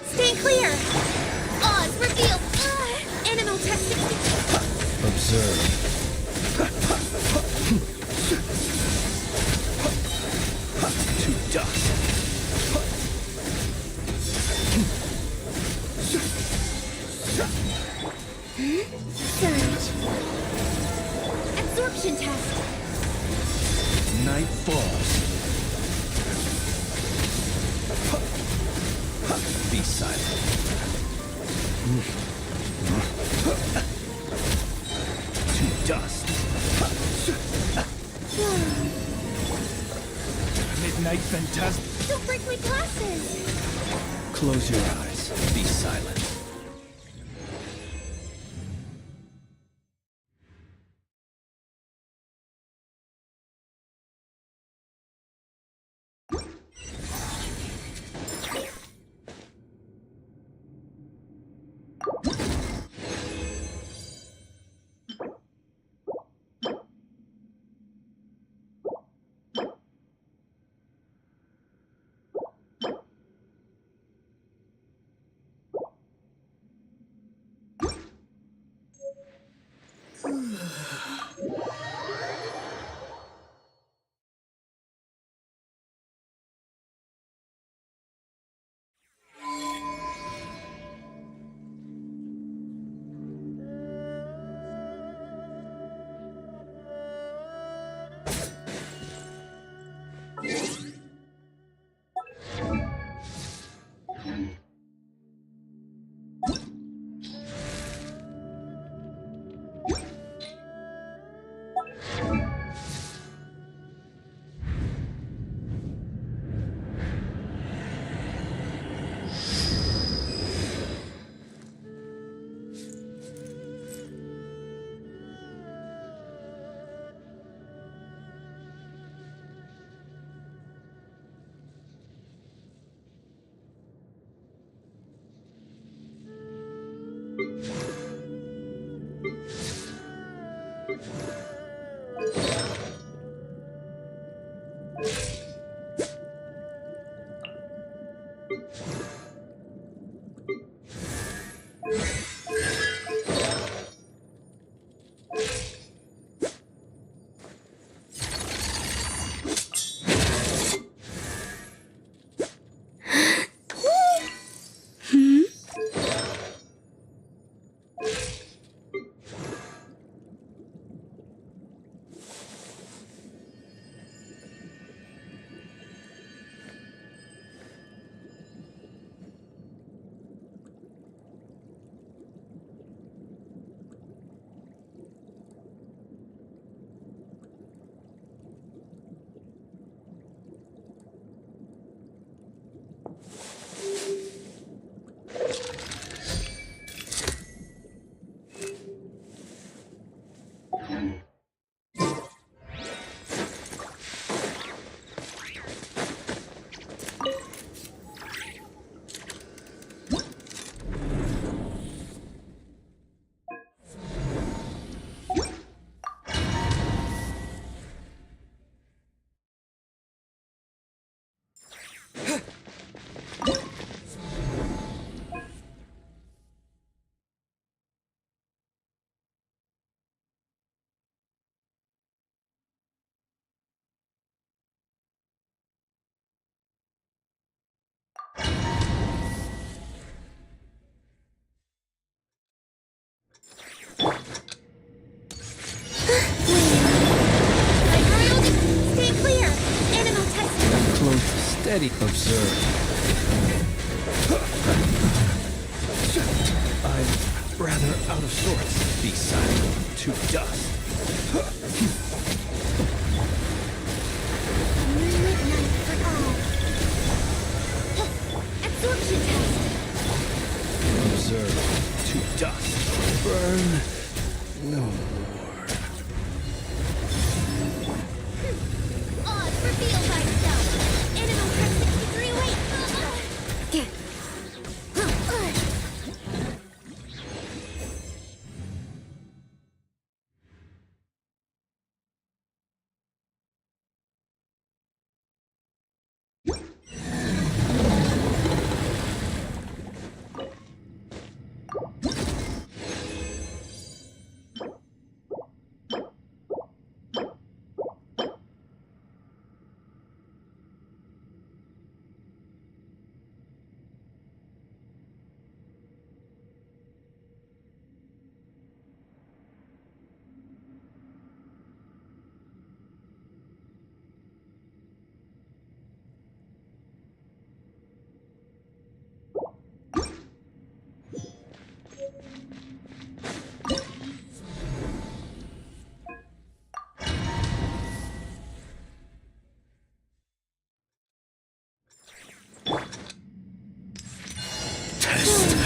Stay clear! Oz, reveal! Animal testing! Observe. To dust. Surge. Absorption test. Night falls. Be silent. To dust. Midnight phantasm. Don't break my glasses! Close your eyes. Be silent. Observe. I'm rather out of sorts. Be silent. To dust. Moonlit night for all. Absorption test. Observe. To dust. Burn. No more. Oz revealed thyself. Animal test 63 wait.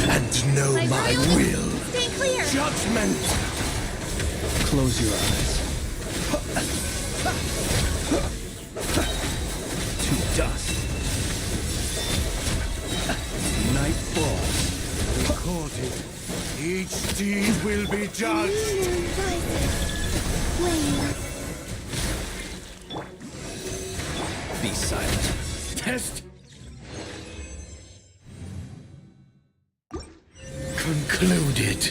And know my will. Stay clear. Judgment. Close your eyes. To dust. Night falls. Recorded. Each deed will be judged. Moon rises. Wave. Be silent. Test. Concluded.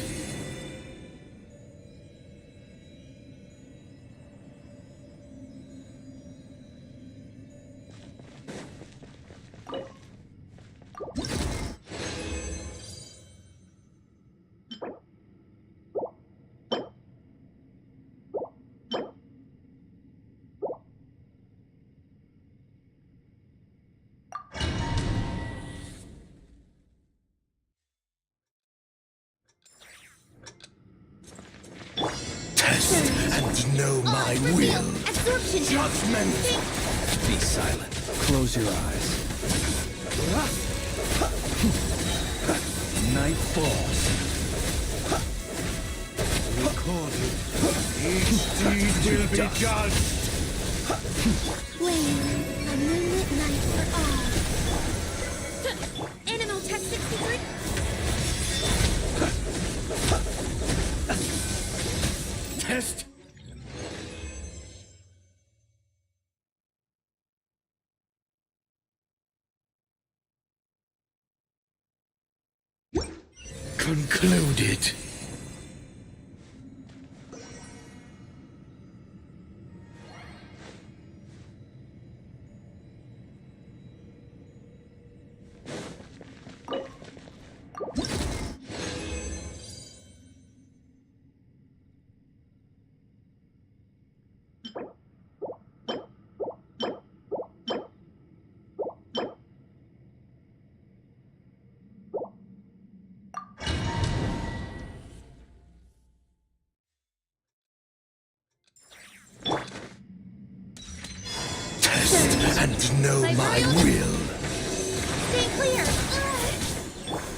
And know my will. Absorption test. Judgment. Be silent. Close your eyes. Night falls. Recorded. Each deed will be judged. Wave. A moonlit night for all. Animal test 63. Test. Concluded. And know my will. Stay clear.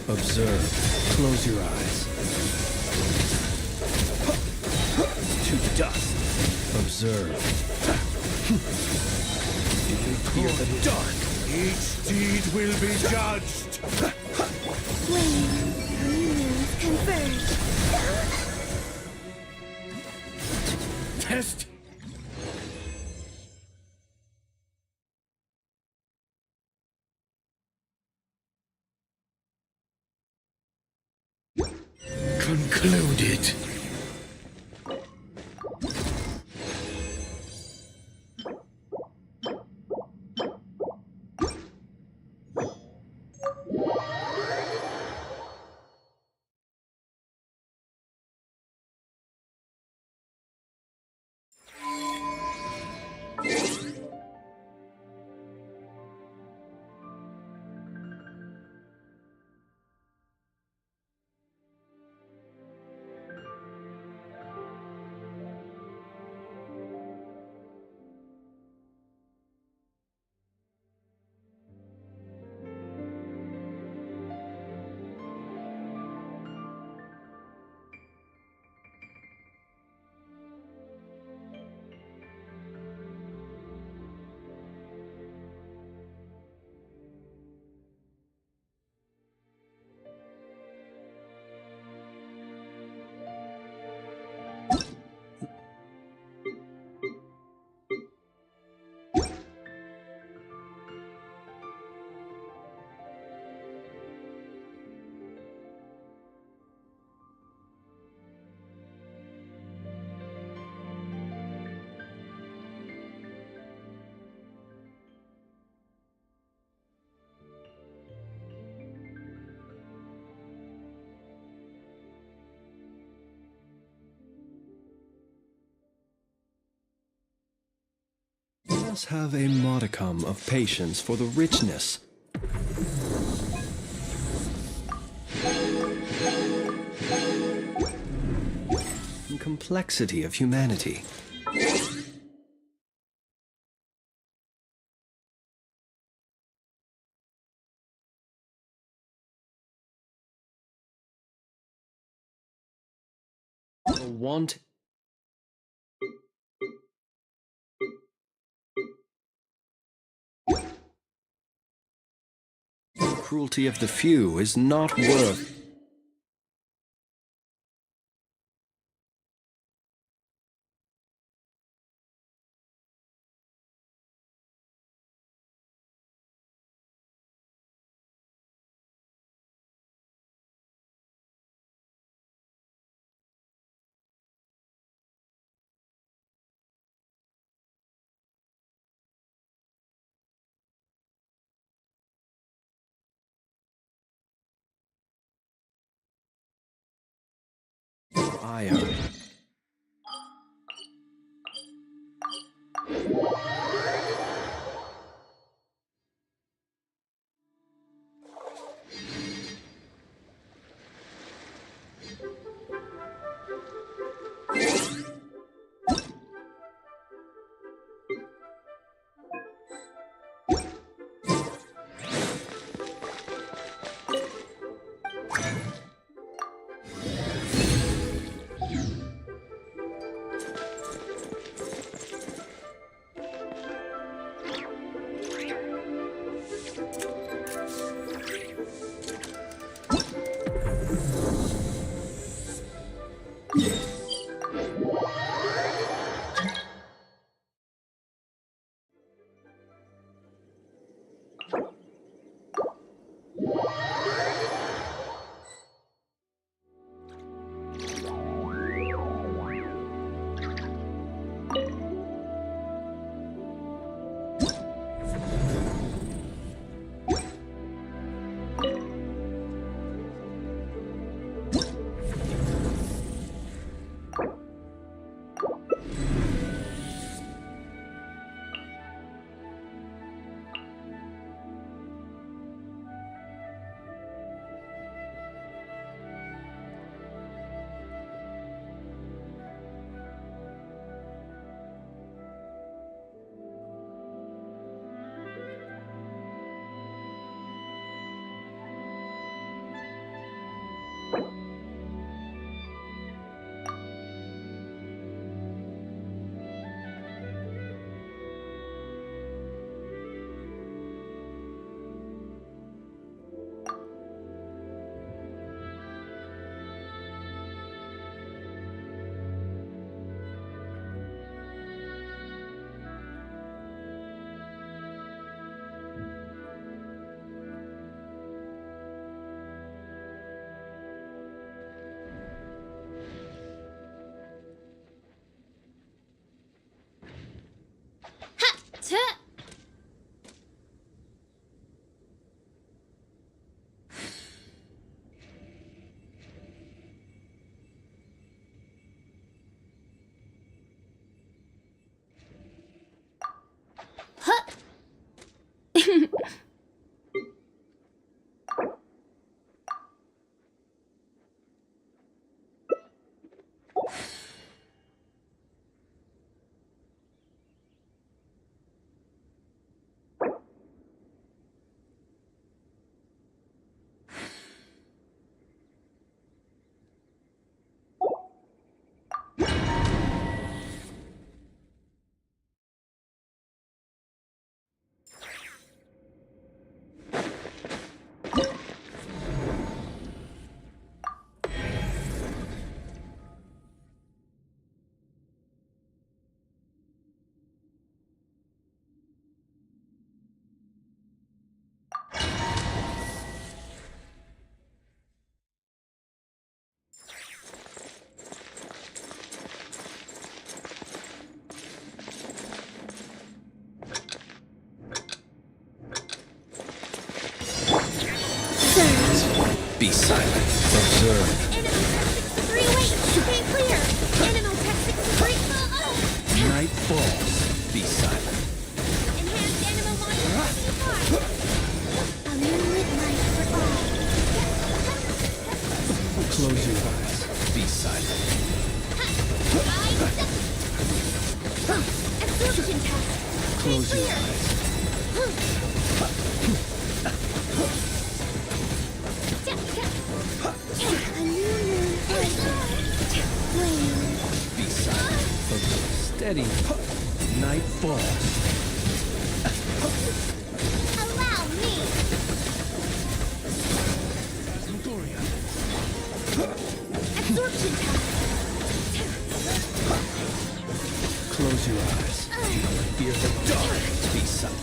Observe. Close your eyes. To dust. Observe. Fear the dark. Each deed will be judged. Wave. Moons converge. Test. Concluded. us have a modicum of patience for the richness and complexity of humanity. The want cruelty of the few is not worth. Ire. Be silent. Observe. Enemy tech 63 away! Stay clear! Enemy tech 63... Night falls. Be silent. silent. Absorption test. Close your eyes. A new moon flame. Be silent. Steady. Night falls. Allow me. Gloria. Absorption test. Close your eyes. Do not fear the dark. Be silent.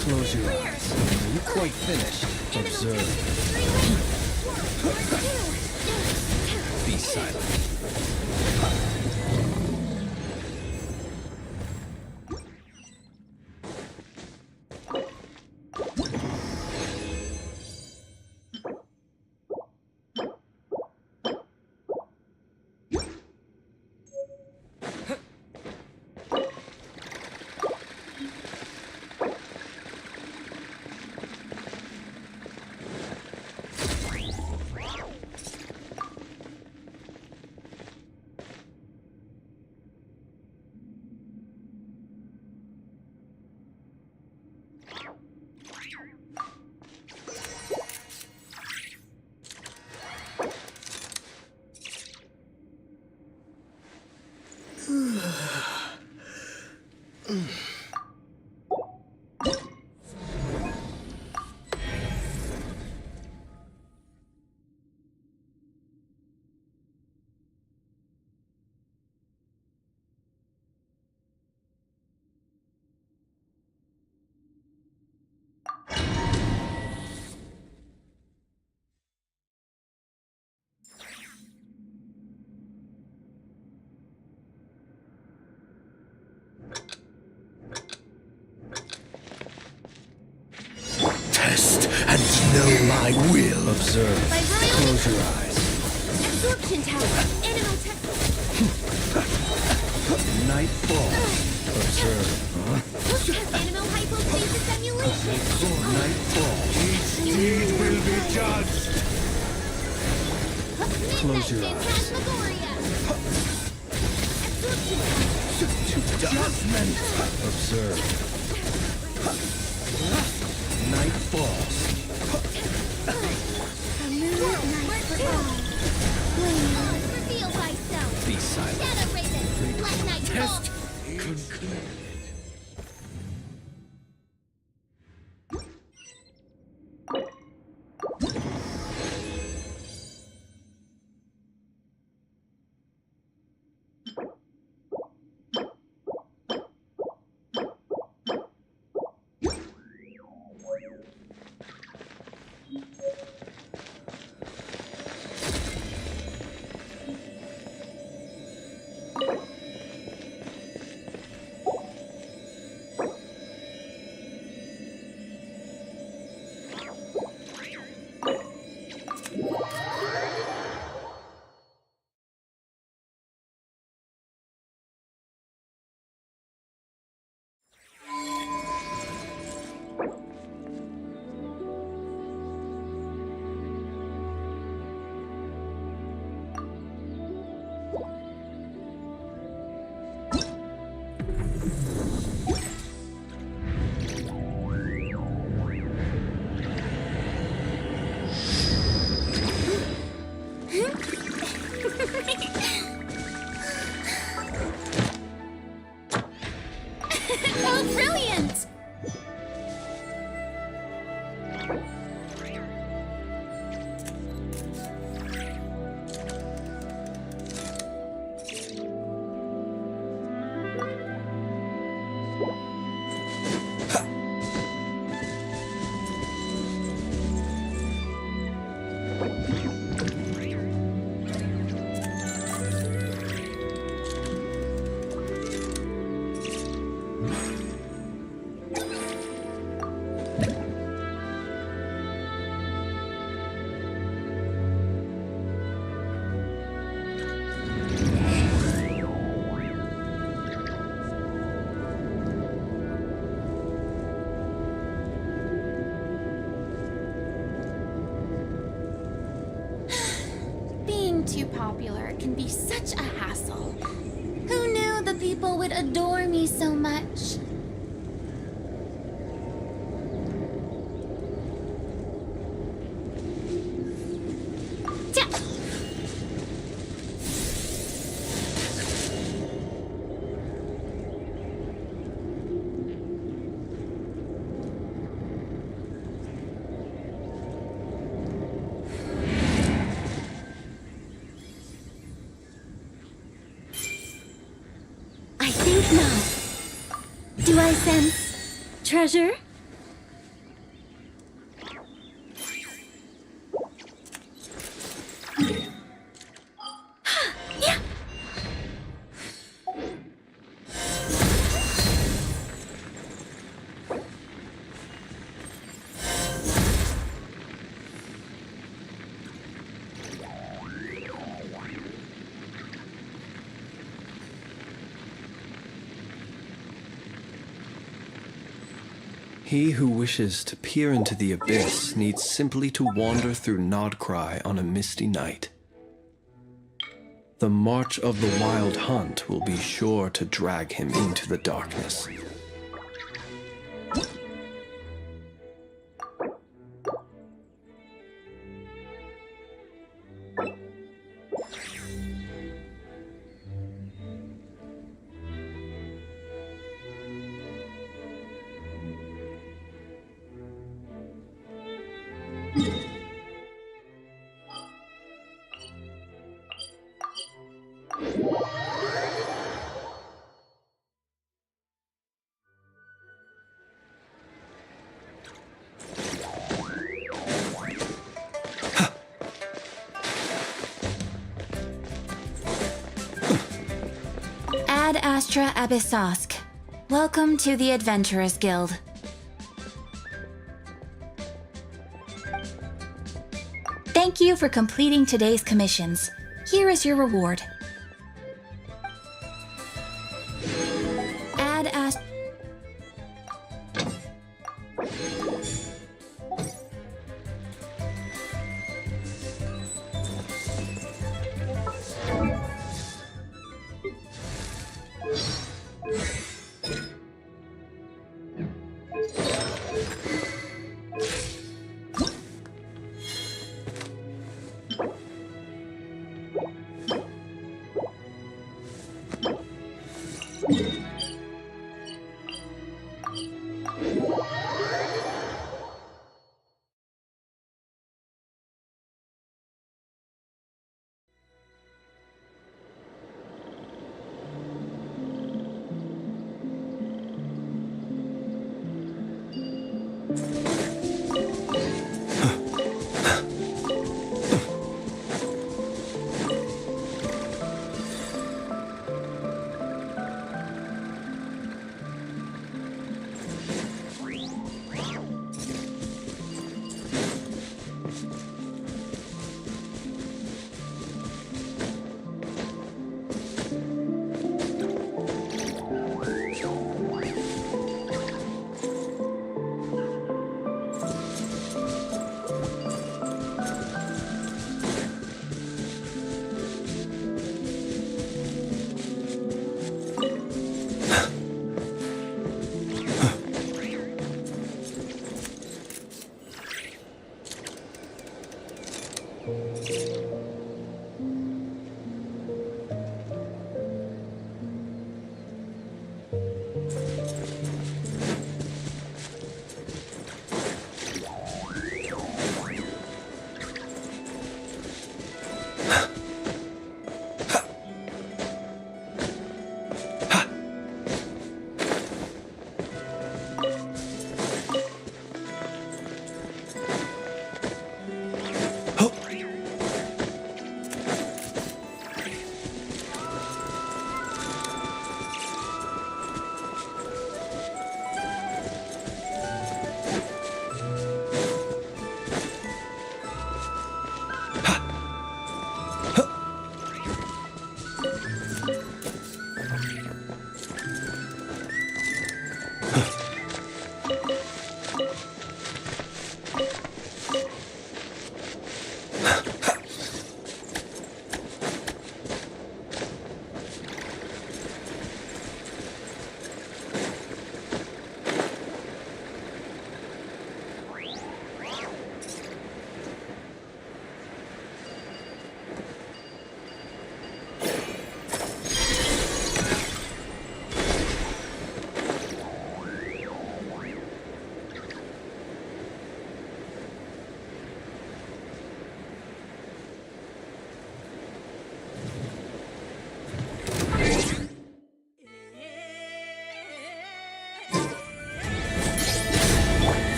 Close your eyes. You're quite finished. Observe. Be silent. Test and know my will. Observe. Close your eyes. Absorption tower. Animal tech. Night falls. Observe. Animal hypostasis simulation. Night falls. Each deed will be judged. Close your eyes. Phantasmagoria. Absorption To judgment. Observe. Night falls. A moon night for all. Flame. Reveal thyself. Be silent. Shadow Raven. Let night fall. Test concluded. Oh, brilliant! Being too popular can be such a hassle. Who knew the people would adore me so much? I think not. Do I sense treasure? Yeah. He who wishes to peer into the abyss needs simply to wander through Nodcry on a misty night. The march of the wild hunt will be sure to drag him into the darkness. Ad Astra Abyssosk. Welcome to the Adventurers Guild. Thank you for completing today's commissions. Here is your reward. Ad Astra.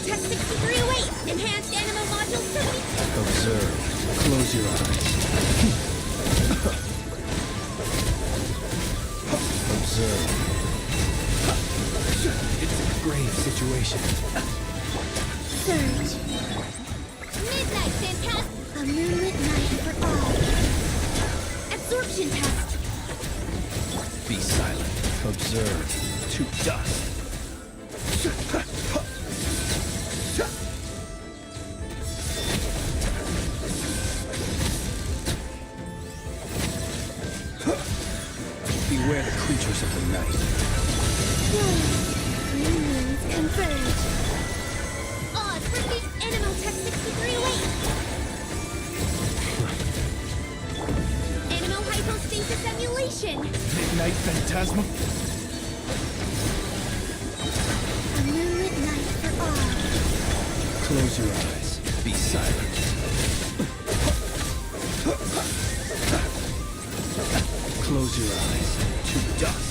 Tech 6308! Enhanced Animal Module 70... Observe. Close your eyes. Observe. It's a grave situation. Surge. Midnight Fantastic. A moonlit night for all. Absorption test. Be silent. Observe. To dust. Beware the creatures of the night. New moons converge. Odd for the Animal Tech 6308. Animal hypostasis emulation. Midnight Phantasma. A moonlit night for all. Close your eyes. Be silent. Close your eyes. To dust.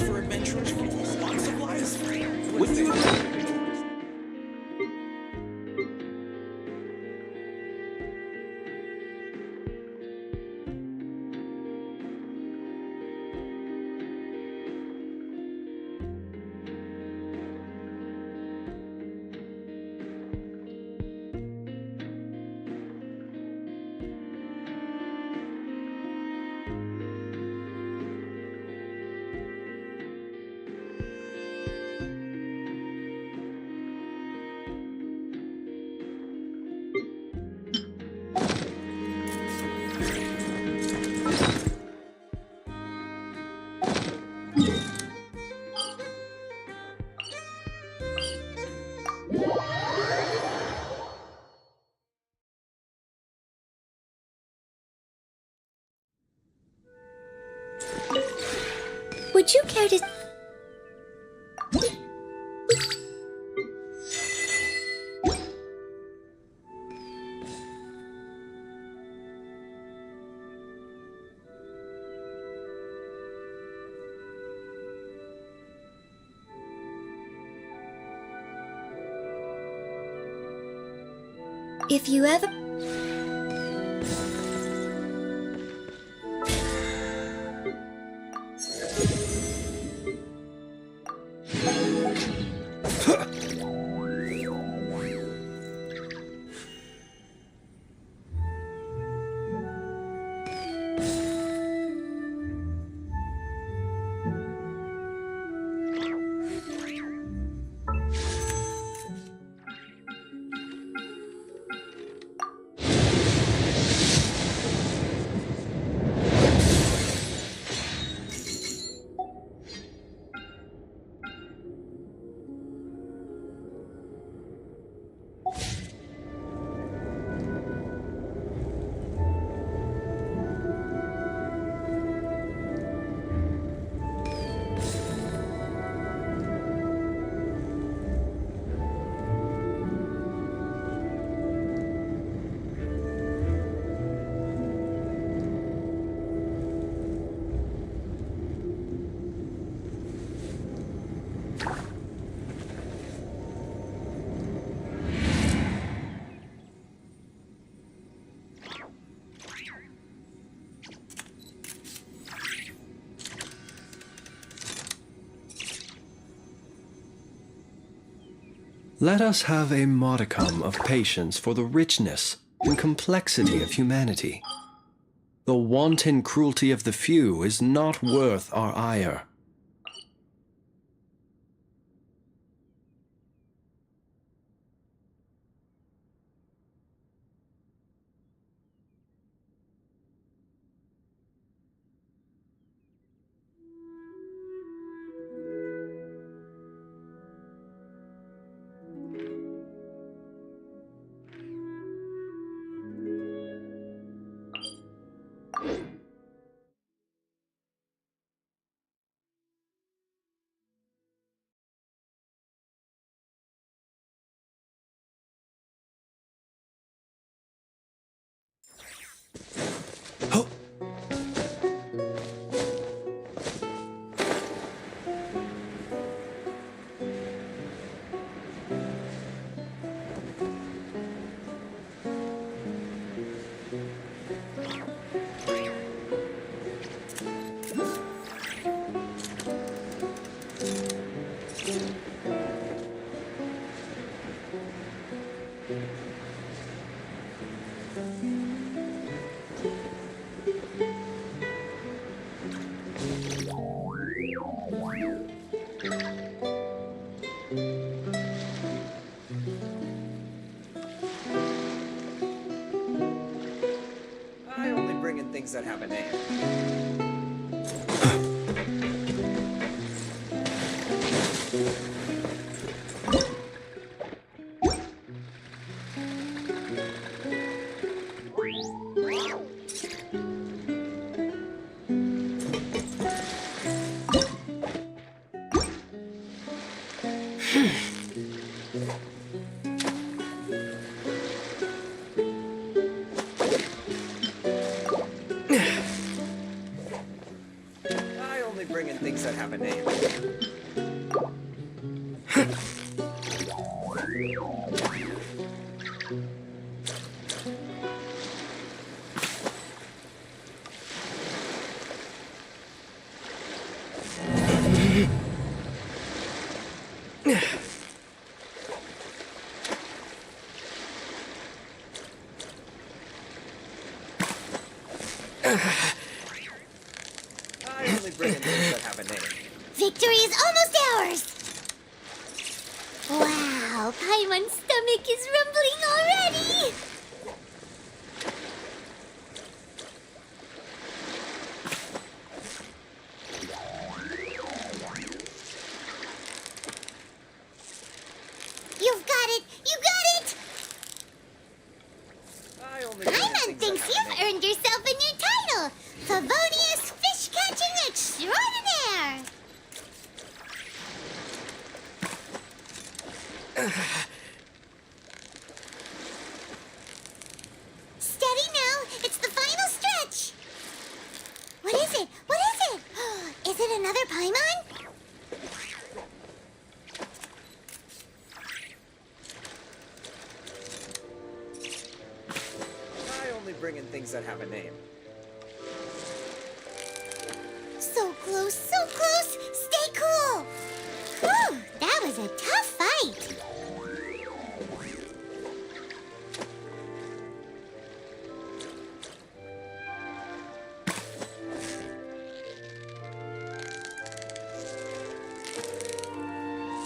for adventurers from all walks of life. Wouldn't you agree? Would you care to... If you ever... Let us have a modicum of patience for the richness and complexity of humanity. The wanton cruelty of the few is not worth our ire. I only bring in things that have a name. I only bring in things that have a name. I only bring in things that have a name. Victory is almost ours! Wow, Paimon's stomach is rumbling already! You've got it! You got it! I only bring in Paimon things thinks that have a you've name. earned yourself a new title! Favonius Fish Catching Extraordinaire! things that have a name. So close, so close! Stay cool! Whew, that was a tough fight!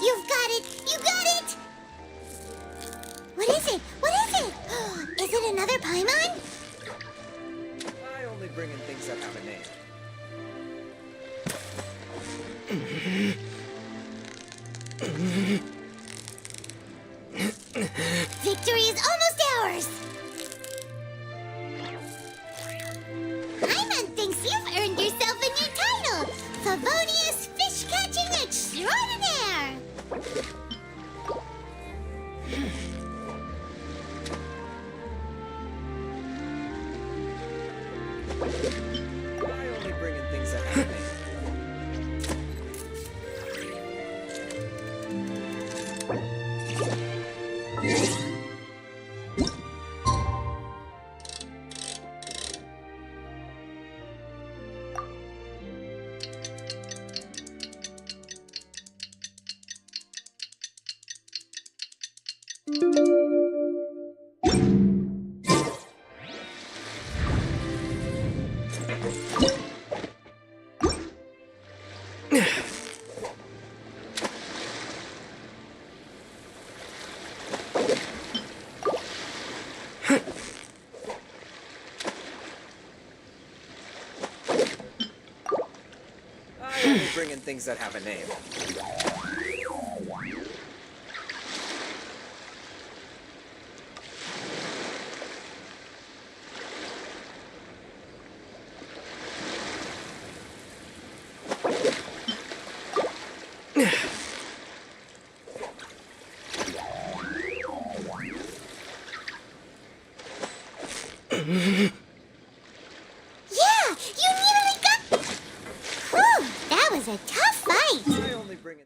You've got it! You got it! What is it? What is it? Is it another Paimon? I only bring in things that have a name. Victory is almost ours! Paimon thinks you've earned yourself a new title! Favonius Fish-Catching Extraordinaire! I only bring in things that have a name. I only bring in things that have a name. Yeah! You nearly got... Whew, that was a tough fight! I only bring in...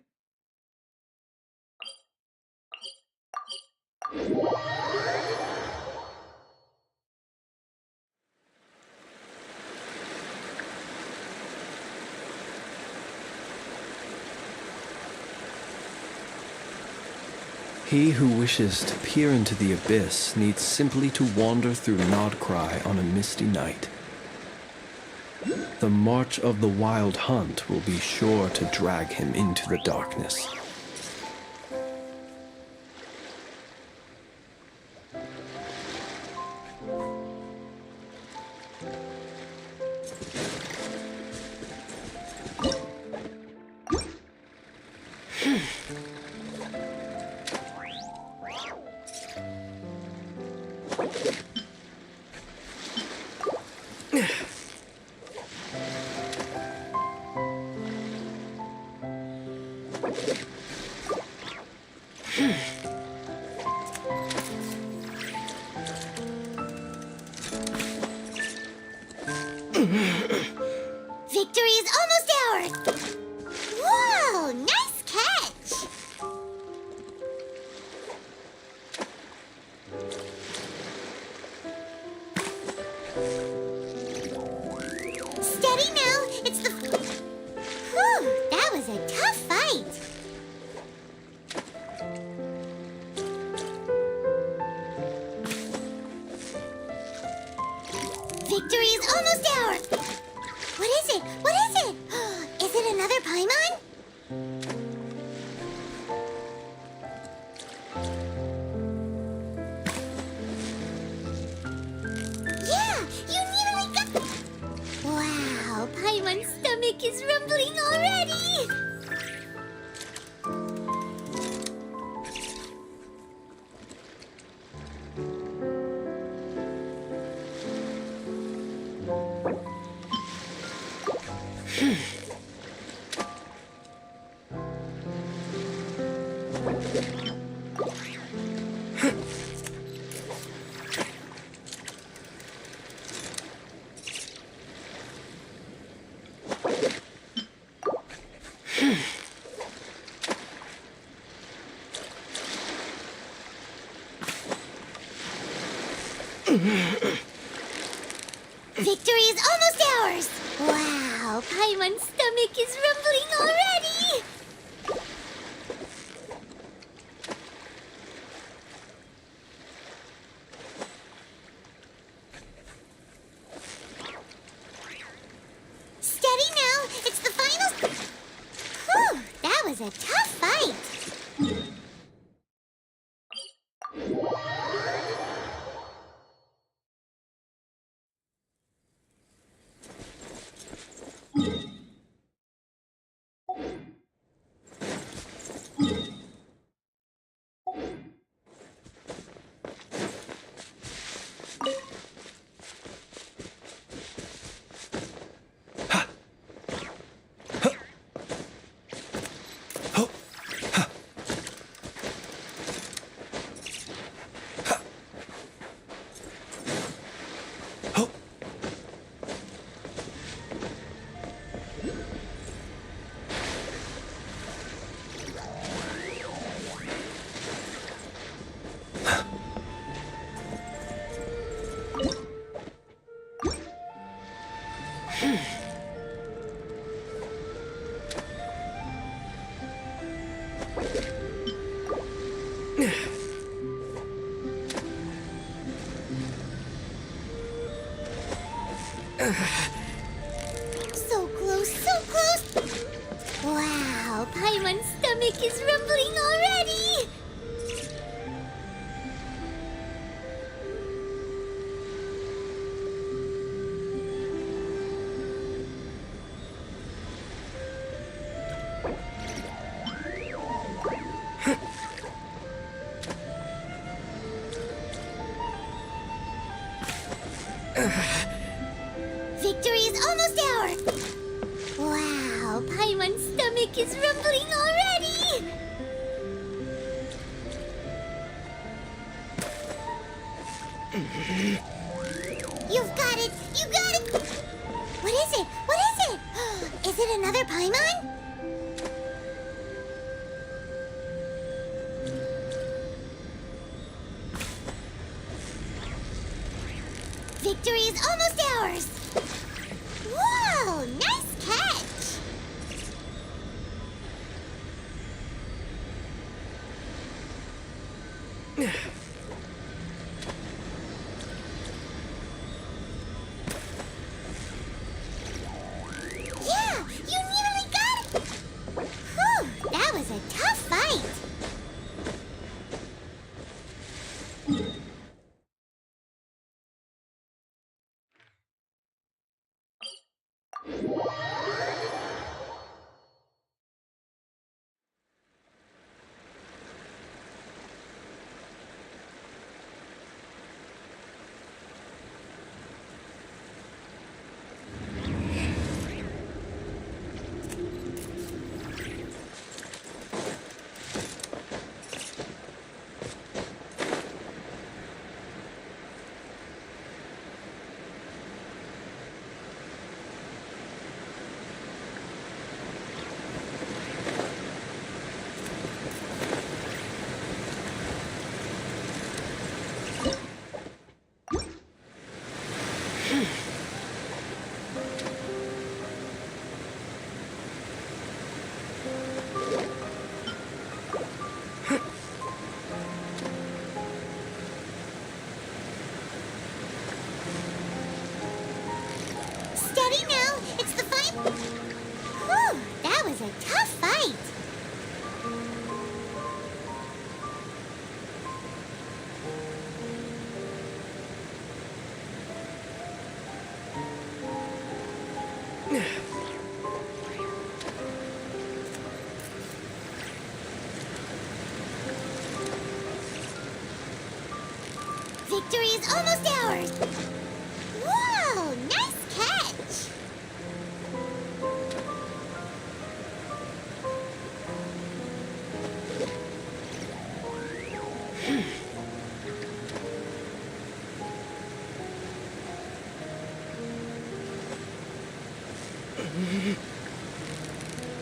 He who wishes to peer into the abyss needs simply to wander through Nodcry on a misty night. The march of the wild hunt will be sure to drag him into the darkness. Victory is almost ours! Whoa, nice catch! Steady now, it's the... Whew, that was a tough fight! Victory is almost ours! What is it? What is it? Is it another Paimon? Yeah! You nearly got... Wow! Paimon's stomach is rumbling already! Victory is almost ours! Wow, Paimon's stomach is rumbling already! Steady now, it's the final... Whew, that was a tough fight. So close, so close! Wow, Paimon's stomach is rumbling already! Victory is almost ours! Wow, Paimon's stomach is rumbling already! You've got it! You got it! What is it? What is it? Is it another Paimon? Victory is almost ours! Whoa! Nice catch! Yeah! You nearly got it! Whew! That was a tough fight! Steady now, it's the fight. Whew, that was a tough fight. Victory is almost ours. Whoa, nice catch.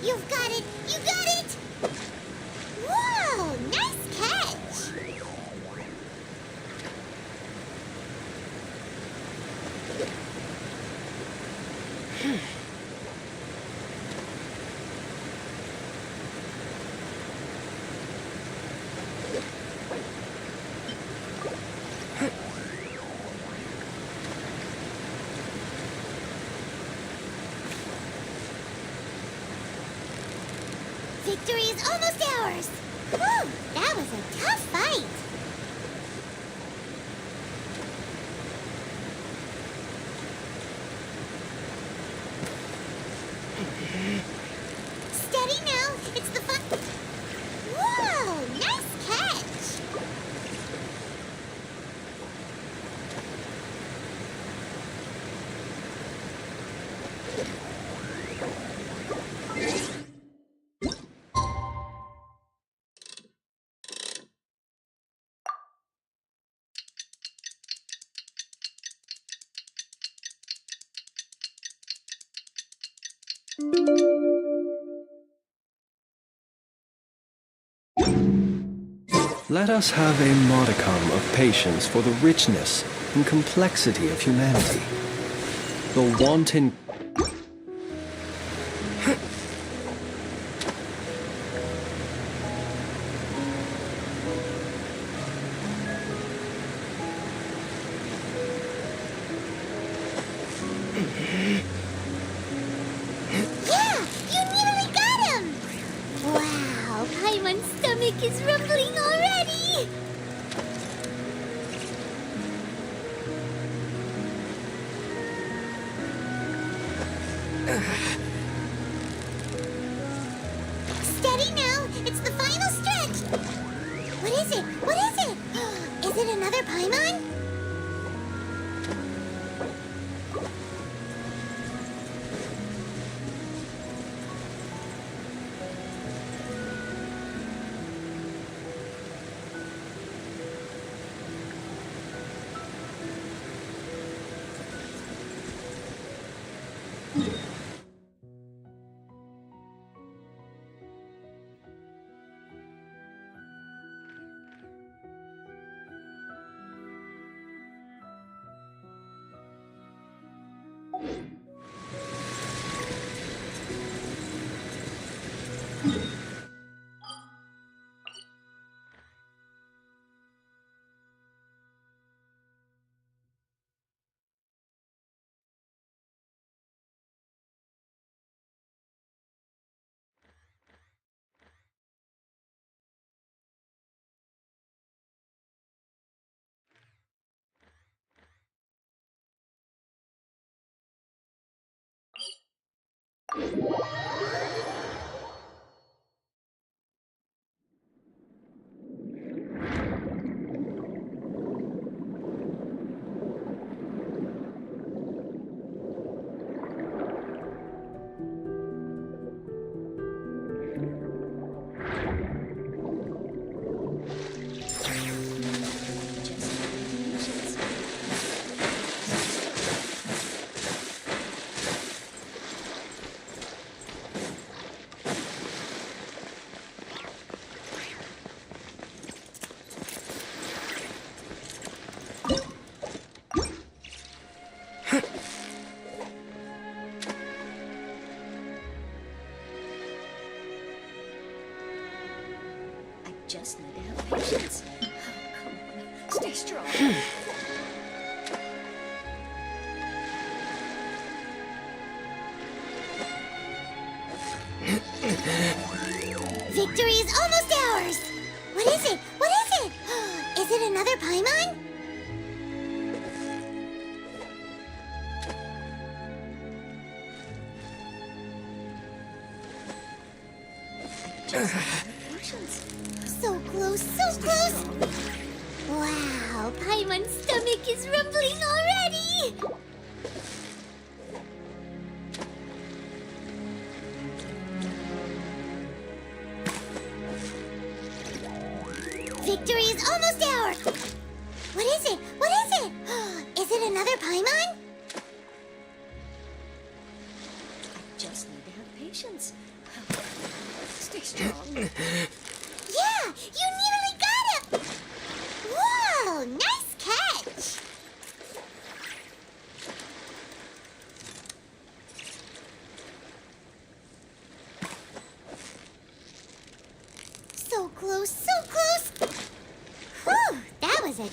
You've got it! You got it! Whoa! Nice catch! Victory is almost ours! Whew, that was a tough fight! Steady now, it's the fun... Whoa, nice catch! Let us have a modicum of patience for the richness and complexity of humanity. The wanton... Yeah, you nearly got him! Wow, Paimon's stomach is rumbling already! Steady now, it's the final stretch! What is it? What is it? Is it another Paimon? Just need to have patience. Come on, stay strong. Victory is almost ours! What is it? What is it? Is it another Paimon? Just need to have patience. So close, so close! Wow, Paimon's stomach is rumbling already! Victory is almost ours! What is it? What is it? Is it another Paimon? I just need to have patience. Stay strong. Yeah, you nearly got him! Whoa, nice catch! So close, so close! Whew, that was a...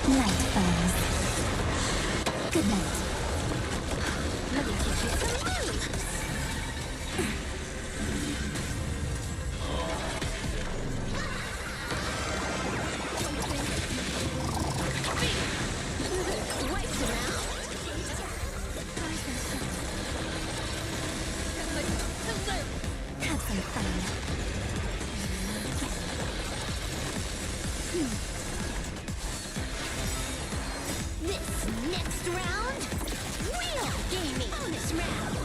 Night falls. Good night. Let me teach you some moves. Wipes him out. Have some fun. This next round, real gaming. Bonus round.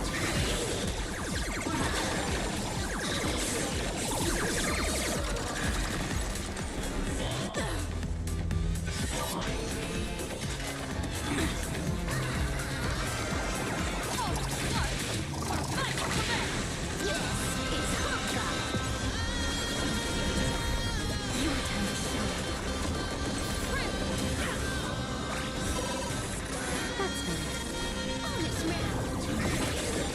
That's better. Bonus round.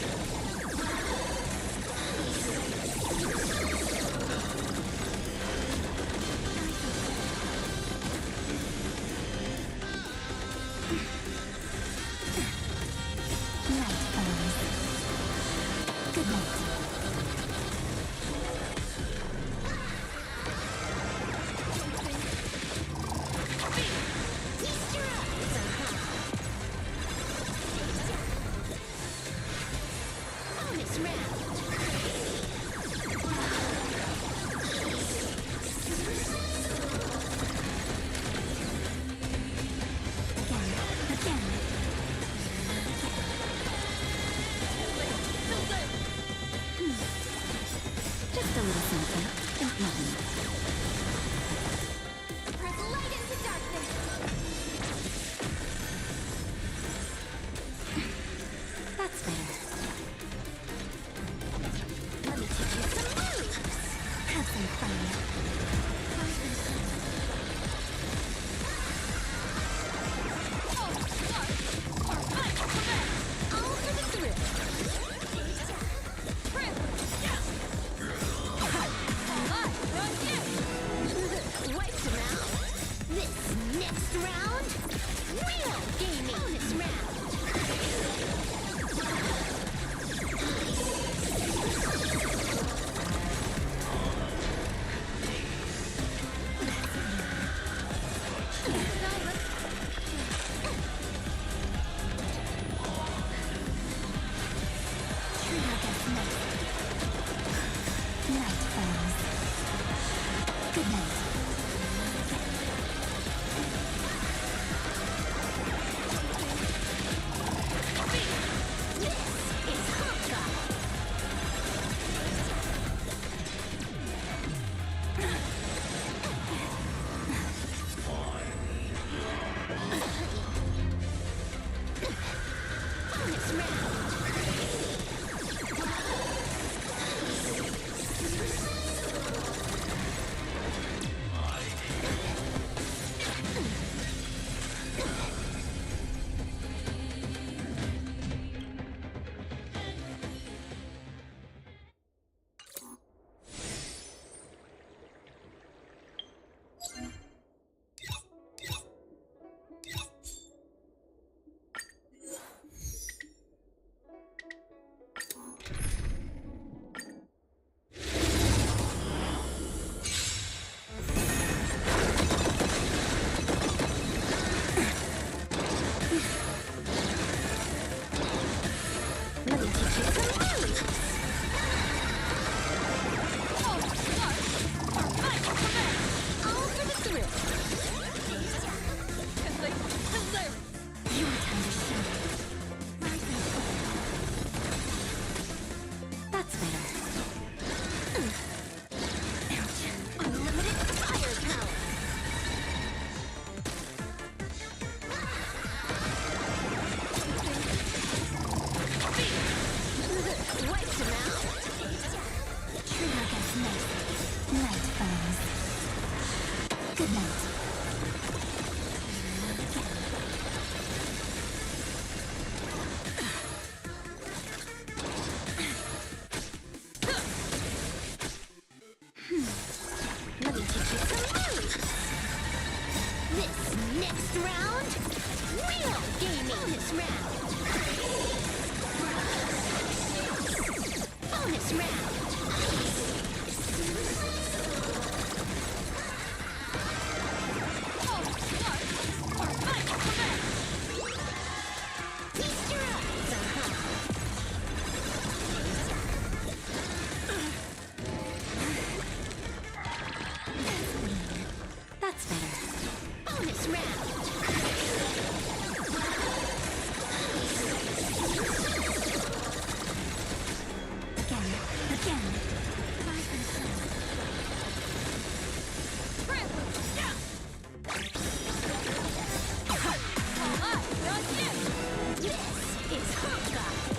Good night. Let me teach you some moves. This next round, real gaming. Bonus round. Bonus round. Feast your eyes, That's better. Bonus round. Again. This is Hawkeye.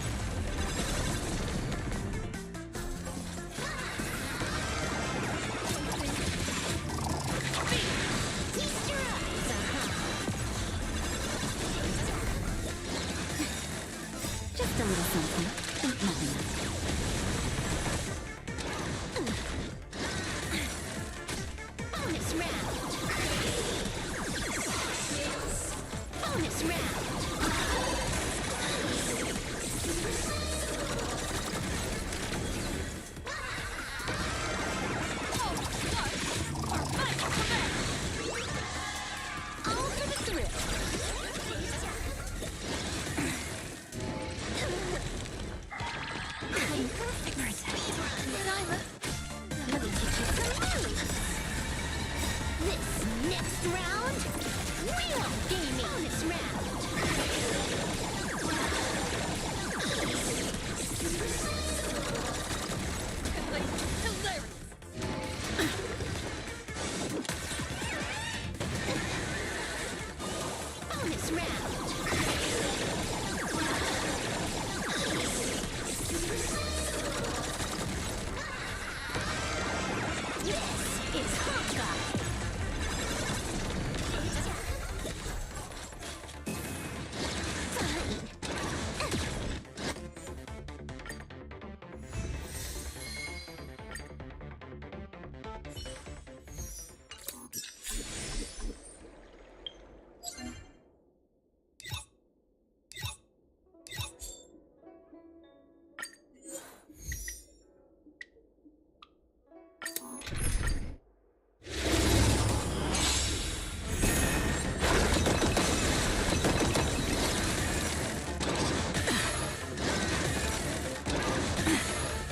Feast your eyes, Just a little something. Think nothing of it. Bonus round. Bonus round. All for the thrill. I'm perfect for that. Let me teach you some moves. This next round, real gaming. Bonus round. Bonus round. This is Hawkeye.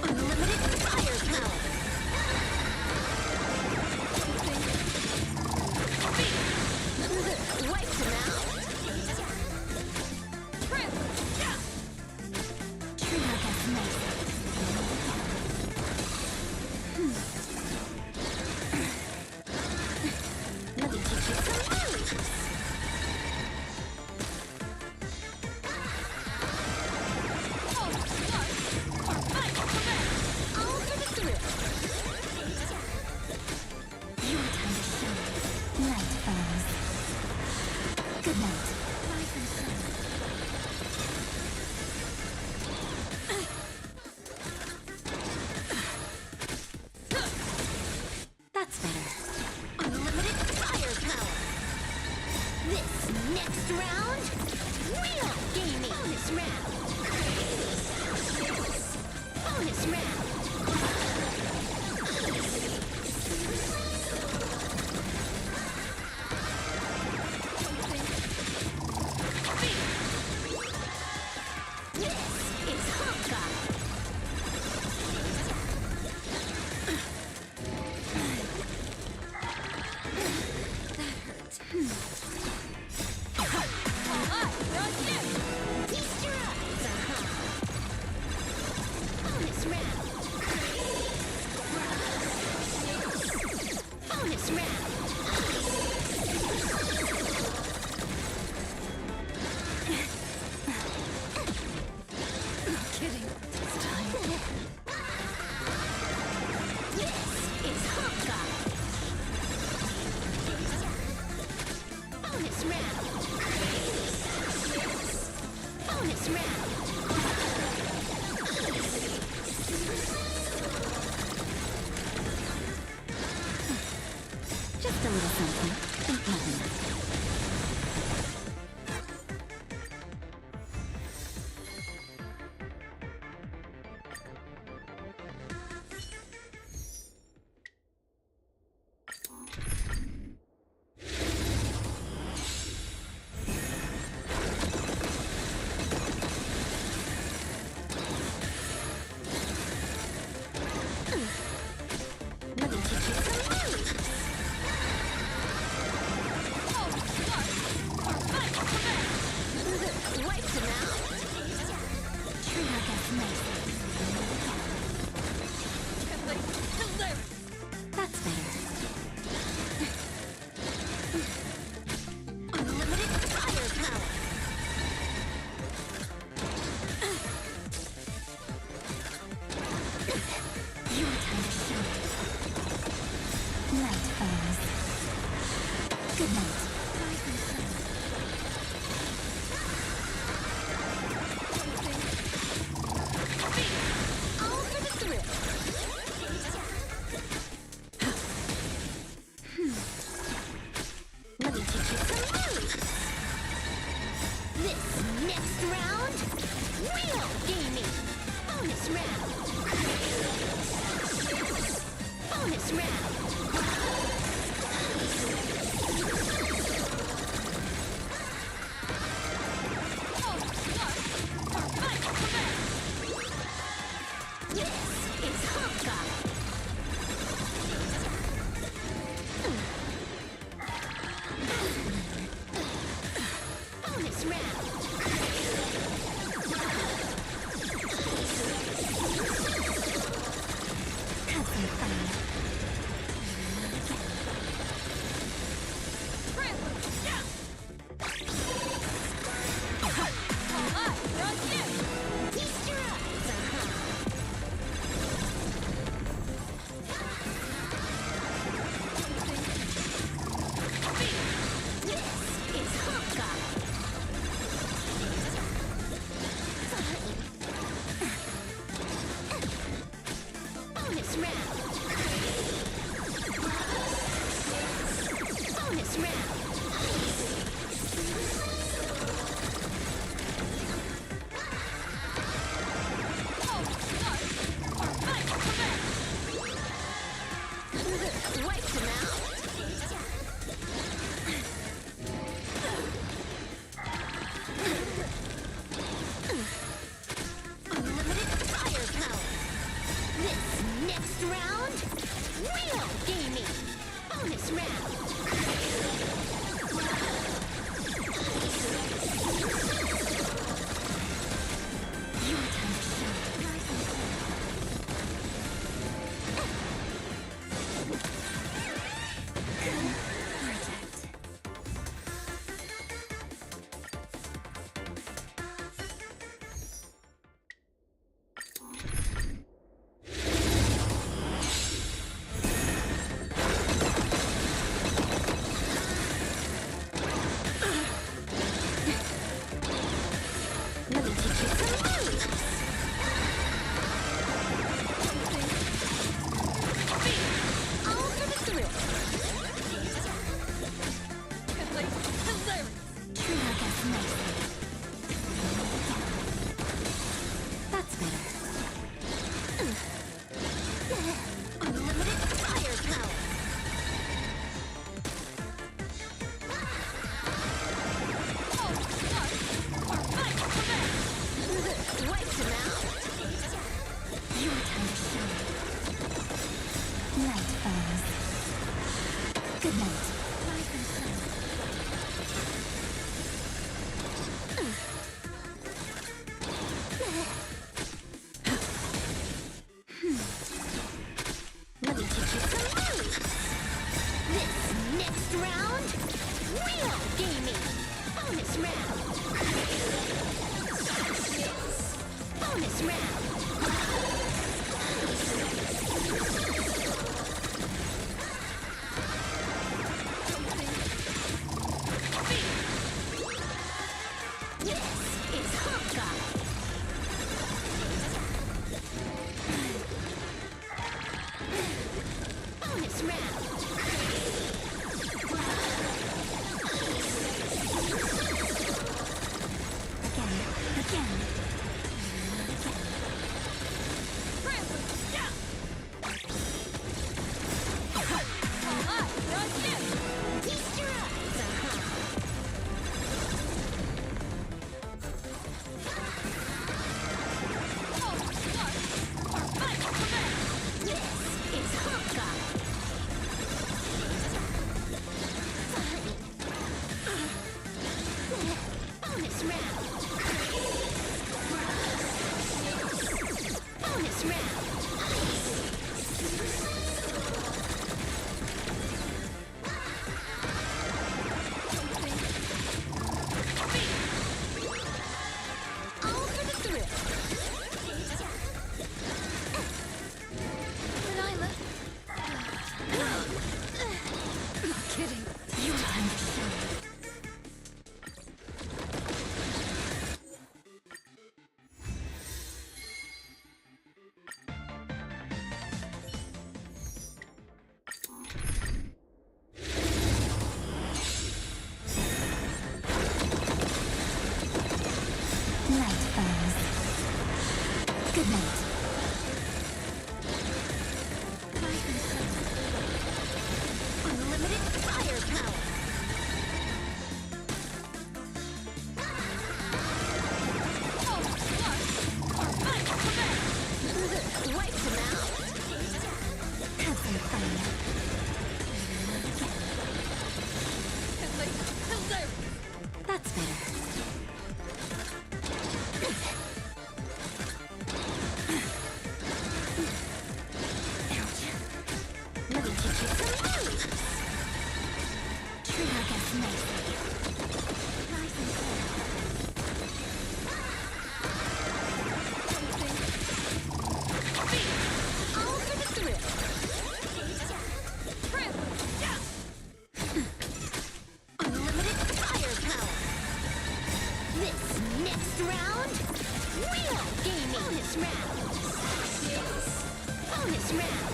Unlimited firepower. Wipes him out. Let me teach you some moves. All for the thrill. Your time to shine. Night falls. Good night. That's better. Unlimited firepower. This next round, real gaming. Bonus round. Bonus round. This is Hawkeye. Feast your eyes, Bonus round. Bonus round. Kidding. It's time. This is Hawkeye. Bonus round. Bonus round. Just a little something. Think nothing. Let me teach you some moves. Wipes him out. Treat our guests nicely. That's better. Unlimited fire power. Your time to shine. Night falls. Good night. All for the thrill. Let me teach you some moves. This next round, real gaming. Bonus round. Bonus round. This is Hawkeye. Bonus round. Have some fun. Feast your eyes, This is Hawkeye. Bonus round. Bonus round. Wipes him out. Unlimited firepower. This next round, real gaming. Bonus round. Your time to shine. Perfect. Let me teach you some moves. All for the thrill. Treat our guests nicely. That's better. Unlimited firepower. Wipes him out. Your time to shine. Night falls. Good night. Let me teach you some moves. This next round, real gaming. Bonus round. Bonus round. That's better. Let me teach you some moves. Treat our guests nicely. Nice and slow. All for the thrill. Unlimited firepower. This next round, real gaming. Bonus round. Bonus round.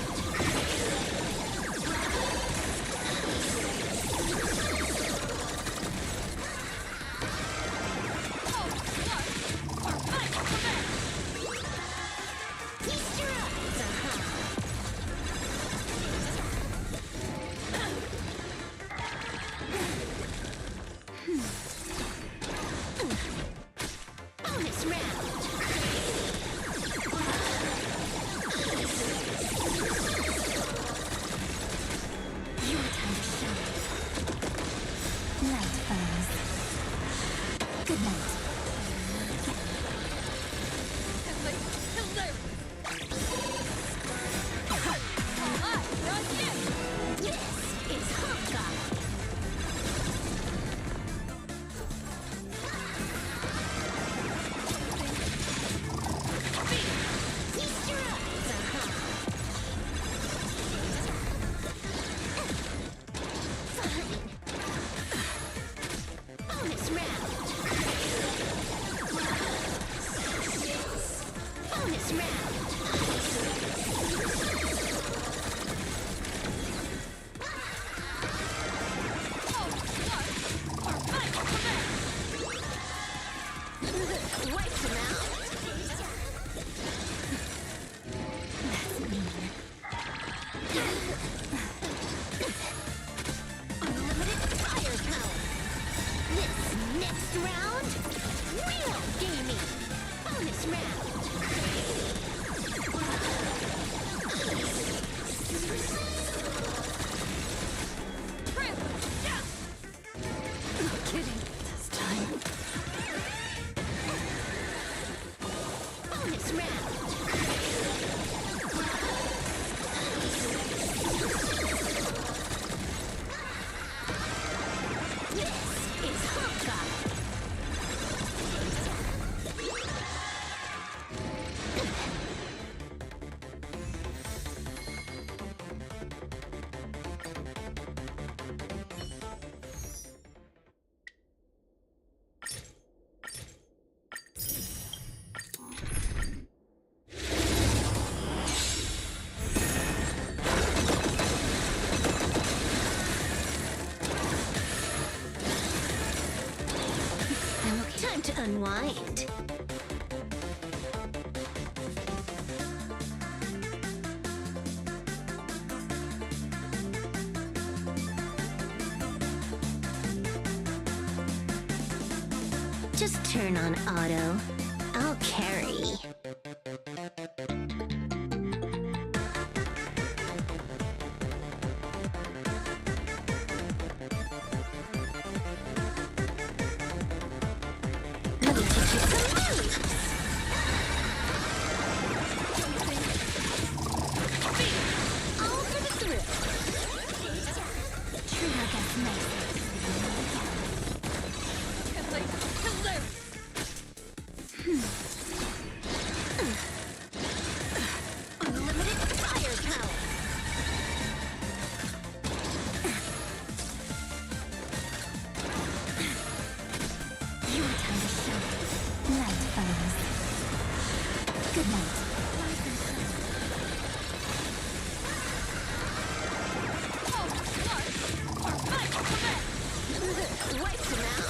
Feast your eyes, bonus round. Your time to shine. Night falls. Good night. This is Hawkeye. Feast your eyes, Fine. Bonus round. Bonus round. Wipes him out. That's mean. Unlimited firepower. This next round, real gaming. Bonus round. No kidding. This time. Bonus round. This is Hawkeye. I'm okay. Time to unwind. Just turn on auto. I'll carry. Let me teach you some moves. All for the thrill. Treat our guests nicely. Unlimited firepower. Your time to shine. Night falls. Good night. Wipes him out.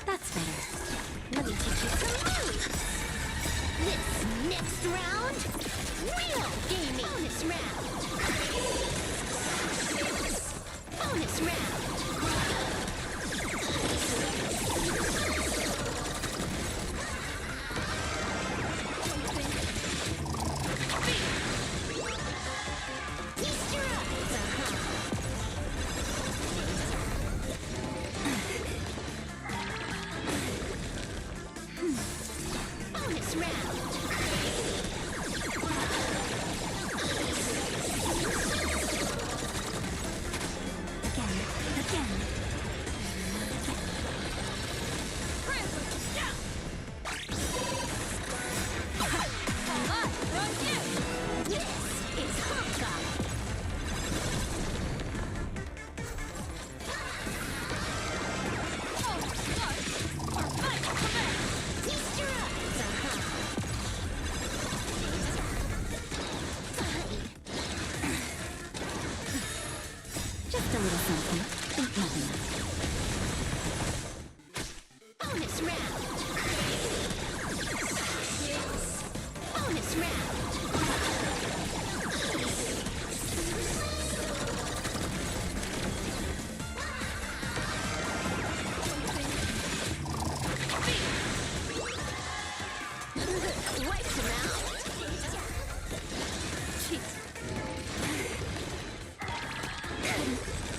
That's better. Let me teach you some moves. This next round, real gaming. Bonus round. Bonus round. Feast your eyes,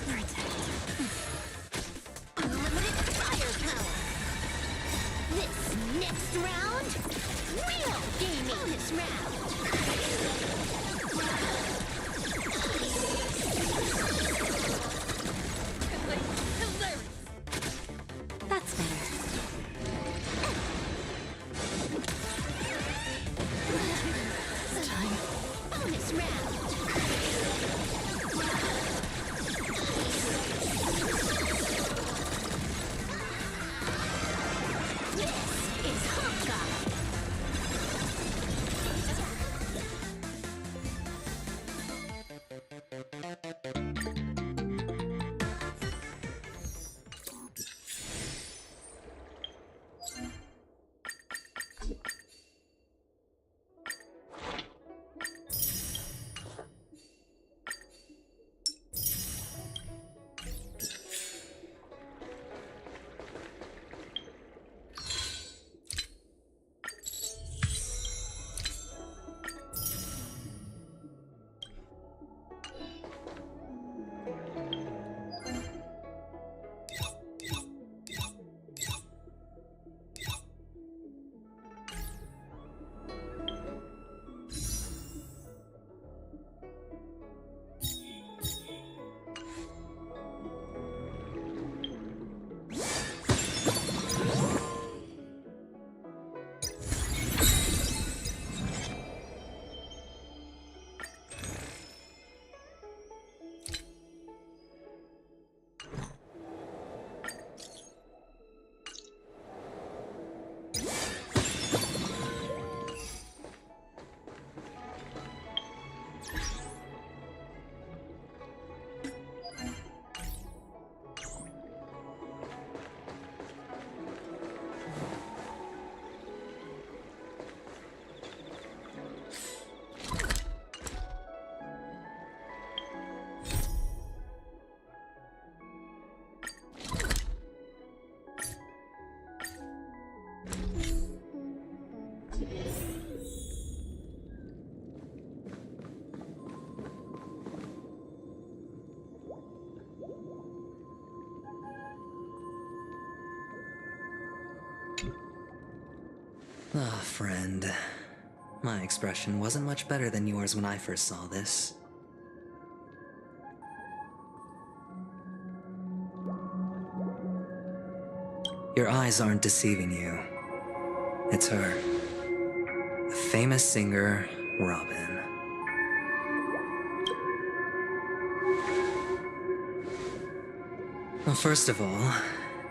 Protect. Unlimited firepower. This next round, real gaming. Bonus round. That's better. Time. Bonus round. This is Hawkeye. Ah, friend. My expression wasn't much better than yours when I first saw this. Your eyes aren't deceiving you. It's her. The famous singer, Robin. Well, first of all,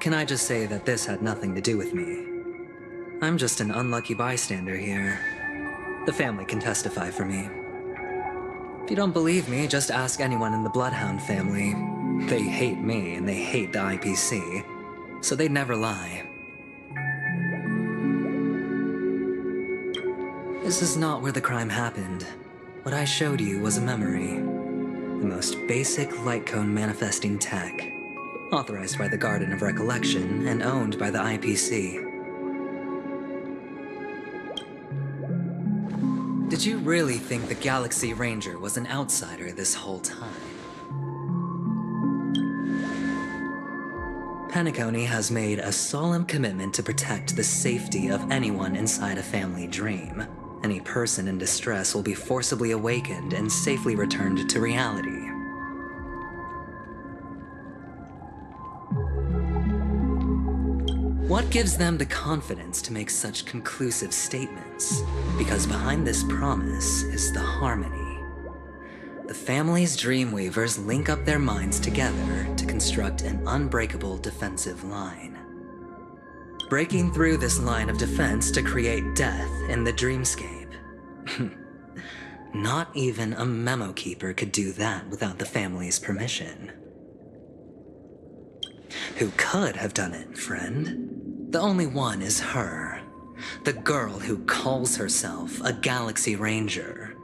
can I just say that this had nothing to do with me? I'm just an unlucky bystander here. The family can testify for me. If you don't believe me, just ask anyone in the Bloodhound family. They hate me and they hate the IPC, so they'd never lie. This is not where the crime happened. What I showed you was a memory. The most basic light cone manifesting tech. Authorized by the Garden of Recollection and owned by the IPC. Did you really think the Galaxy Ranger was an outsider this whole time? Penacony has made a solemn commitment to protect the safety of anyone inside a family dream. Any person in distress will be forcibly awakened and safely returned to reality. What gives them the confidence to make such conclusive statements? Because behind this promise is the harmony. The family's Dreamweavers link up their minds together to construct an unbreakable defensive line. Breaking through this line of defense to create death in the dreamscape. Not even a memo keeper could do that without the family's permission. Who could have done it, friend? The only one is her. The girl who calls herself a Galaxy Ranger.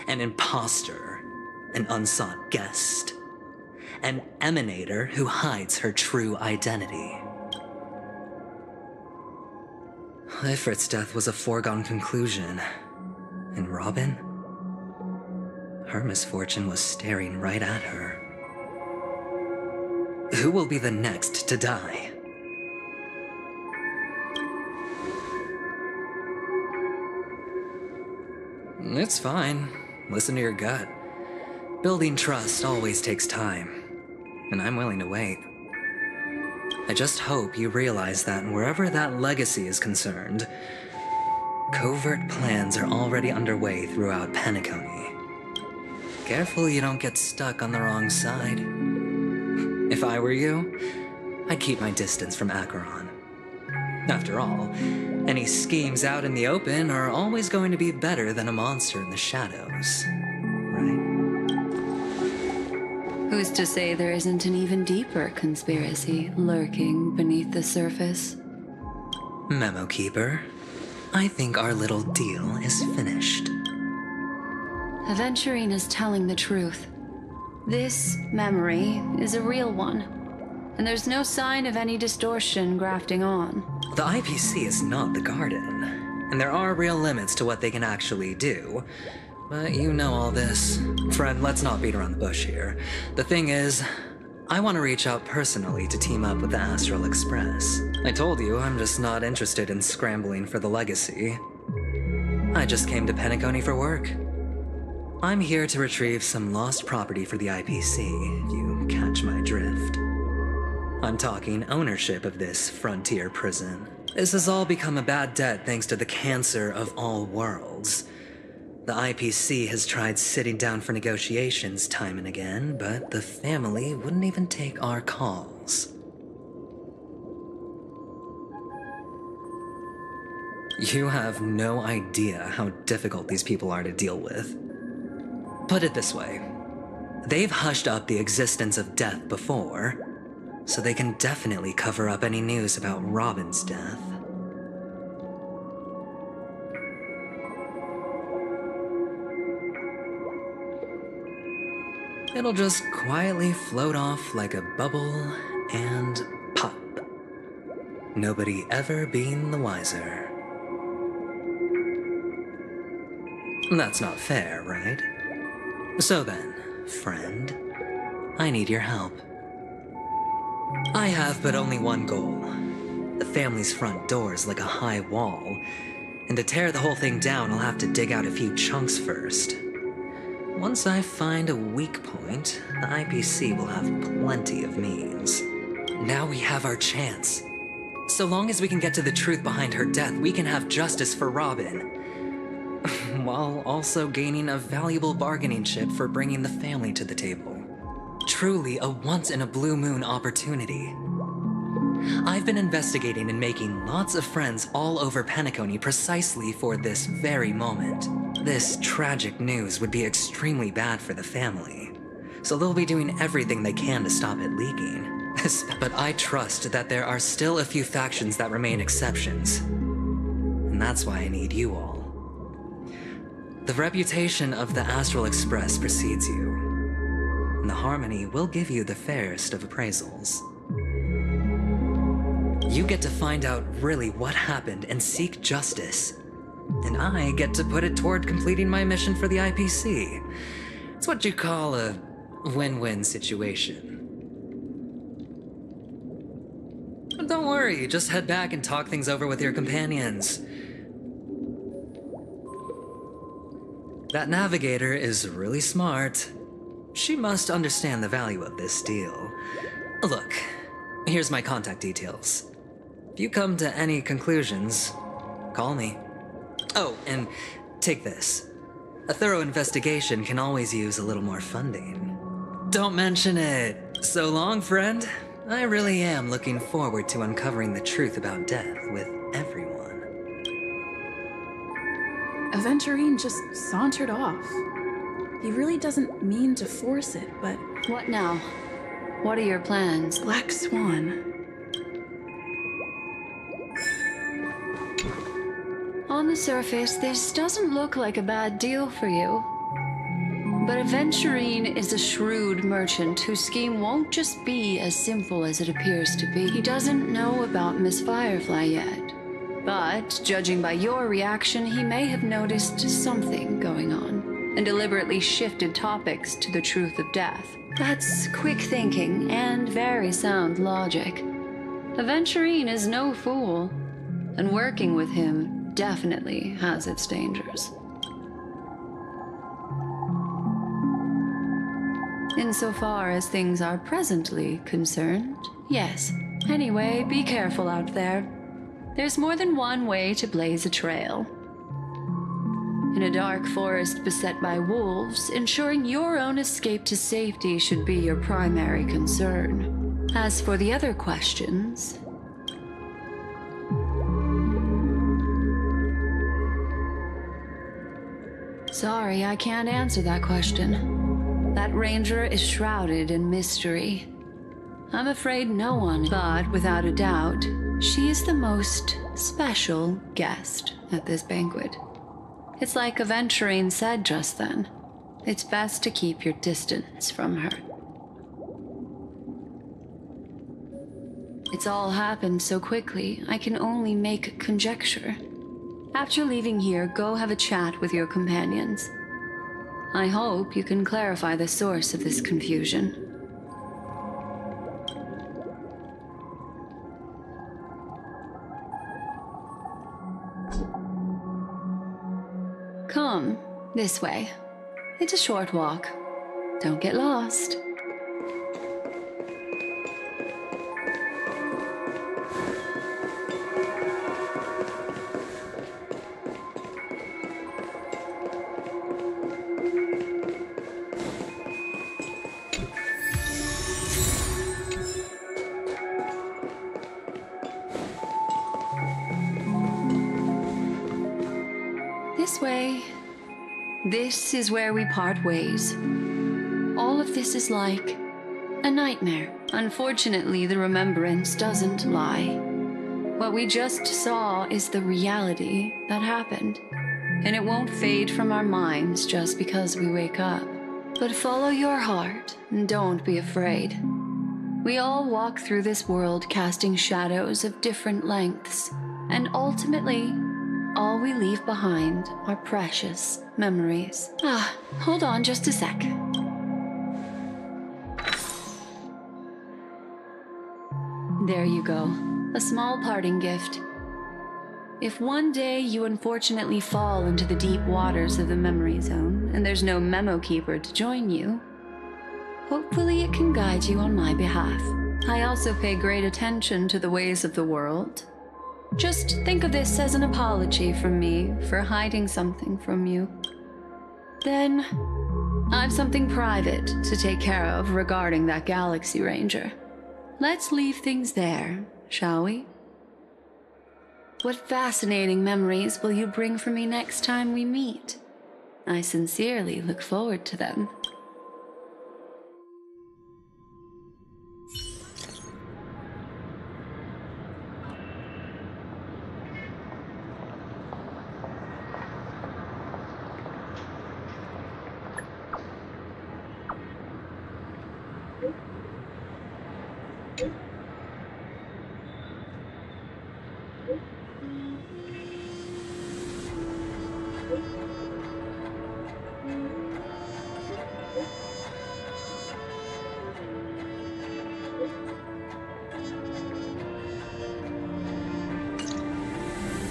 An imposter. An unsought guest. An emanator who hides her true identity. Ifrit's death was a foregone conclusion. And Robin? Her misfortune was staring right at her. Who will be the next to die? It's fine. Listen to your gut. Building trust always takes time, and I'm willing to wait. I just hope you realize that wherever that legacy is concerned, covert plans are already underway throughout Penacony. Careful you don't get stuck on the wrong side. If I were you, I'd keep my distance from Acheron. After all, any schemes out in the open are always going to be better than a monster in the shadows, right? Who's to say there isn't an even deeper conspiracy lurking beneath the surface? Memo Keeper, I think our little deal is finished. Aventurine is telling the truth. This memory is a real one, and there's no sign of any distortion grafting on. The IPC is not the Garden, and there are real limits to what they can actually do. But you know all this. Friend, let's not beat around the bush here. The thing is, I want to reach out personally to team up with the Astral Express. I told you I'm just not interested in scrambling for the legacy. I just came to Penacony for work. I'm here to retrieve some lost property for the IPC, if you catch my drift. I'm talking ownership of this frontier prison. This has all become a bad debt thanks to the cancer of all worlds. The IPC has tried sitting down for negotiations time and again, but the family wouldn't even take our calls. You have no idea how difficult these people are to deal with. Put it this way, they've hushed up the existence of death before, so they can definitely cover up any news about Robin's death. It'll just quietly float off like a bubble and pop. Nobody ever being the wiser. That's not fair, right? So then, friend, I need your help. I have but only one goal. The family's front door is like a high wall, and to tear the whole thing down, I'll have to dig out a few chunks first. Once I find a weak point, the IPC will have plenty of means. Now we have our chance. So long as we can get to the truth behind her death, we can have justice for Robin. While also gaining a valuable bargaining chip for bringing the family to the table. Truly a once-in-a-blue-moon opportunity. I've been investigating and making lots of friends all over Penacony precisely for this very moment. This tragic news would be extremely bad for the family, so they'll be doing everything they can to stop it leaking. But I trust that there are still a few factions that remain exceptions, and that's why I need you all. The reputation of the Astral Express precedes you, and the Harmony will give you the fairest of appraisals. You get to find out really what happened and seek justice, and I get to put it toward completing my mission for the IPC. It's what you call a win-win situation. But don't worry, just head back and talk things over with your companions. That navigator is really smart. She must understand the value of this deal. Look, here's my contact details. If you come to any conclusions, call me. Oh, and take this. A thorough investigation can always use a little more funding. Don't mention it. So long, friend. I really am looking forward to uncovering the truth about death with everyone. Aventurine just sauntered off. He really doesn't mean to force it, but... What now? What are your plans? Black Swan. On the surface, this doesn't look like a bad deal for you. But Aventurine is a shrewd merchant whose scheme won't just be as simple as it appears to be. He doesn't know about Miss Firefly yet. But, judging by your reaction, he may have noticed something going on, and deliberately shifted topics to the truth of death. That's quick thinking and very sound logic. Aventurine is no fool, and working with him definitely has its dangers. Insofar as things are presently concerned, yes. Anyway, be careful out there. There's more than one way to blaze a trail. In a dark forest beset by wolves, ensuring your own escape to safety should be your primary concern. As for the other questions... Sorry, I can't answer that question. That ranger is shrouded in mystery. I'm afraid no one, but without a doubt, she is the most special guest at this banquet. It's like Aventurine said just then. It's best to keep your distance from her. It's all happened so quickly, I can only make conjecture. After leaving here, go have a chat with your companions. I hope you can clarify the source of this confusion. Come, this way. It's a short walk. Don't get lost. This way. This is where we part ways. All of this is like a nightmare. Unfortunately, the remembrance doesn't lie. What we just saw is the reality that happened, and it won't fade from our minds just because we wake up. But follow your heart and don't be afraid. We all walk through this world casting shadows of different lengths, and ultimately, all we leave behind are precious memories. Hold on just a sec. There you go. A small parting gift. If one day you unfortunately fall into the deep waters of the memory zone and there's no memo keeper to join you, hopefully it can guide you on my behalf. I also pay great attention to the ways of the world. Just think of this as an apology from me for hiding something from you. Then, I've something private to take care of regarding that Galaxy Ranger. Let's leave things there, shall we? What fascinating memories will you bring for me next time we meet? I sincerely look forward to them.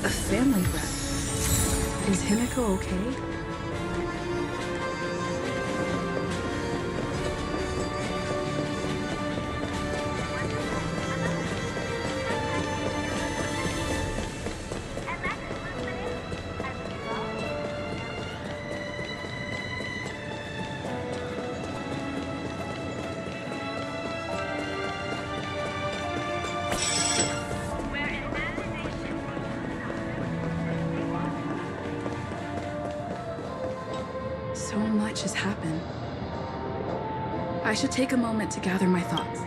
A family rep. Is Himiko okay? So much has happened. I should take a moment to gather my thoughts.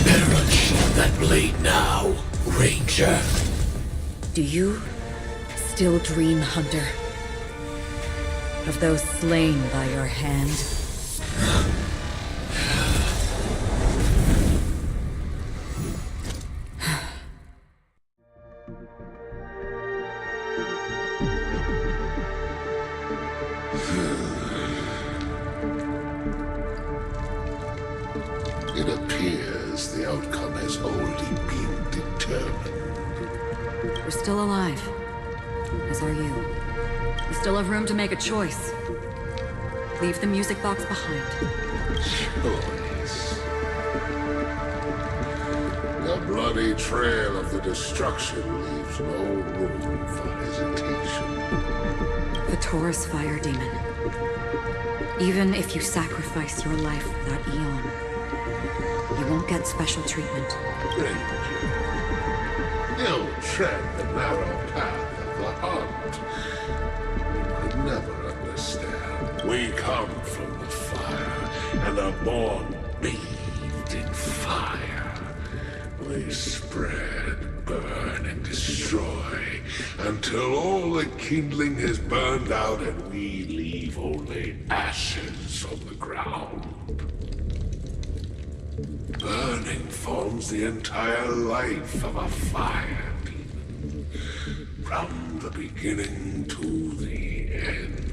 Perish that blade now, Ranger. Do you still dream, Hunter? Of those slain by your hand? the outcome has already been determined. We're still alive. As are you. We still have room to make a choice. Leave the music box behind. Choice. The bloody trail of the destruction leaves no room for hesitation. The Taurus Fire Demon. Even if you sacrifice your life for that eon, you won't get special treatment. Ranger, you tread the narrow path of the hunt. You could never understand. We come from the fire, and are born bathed in fire. We spread, burn, and destroy, until all the kindling has burned out and we leave only ashes on the ground. Burning forms the entire life of a fire demon, from the beginning to the end.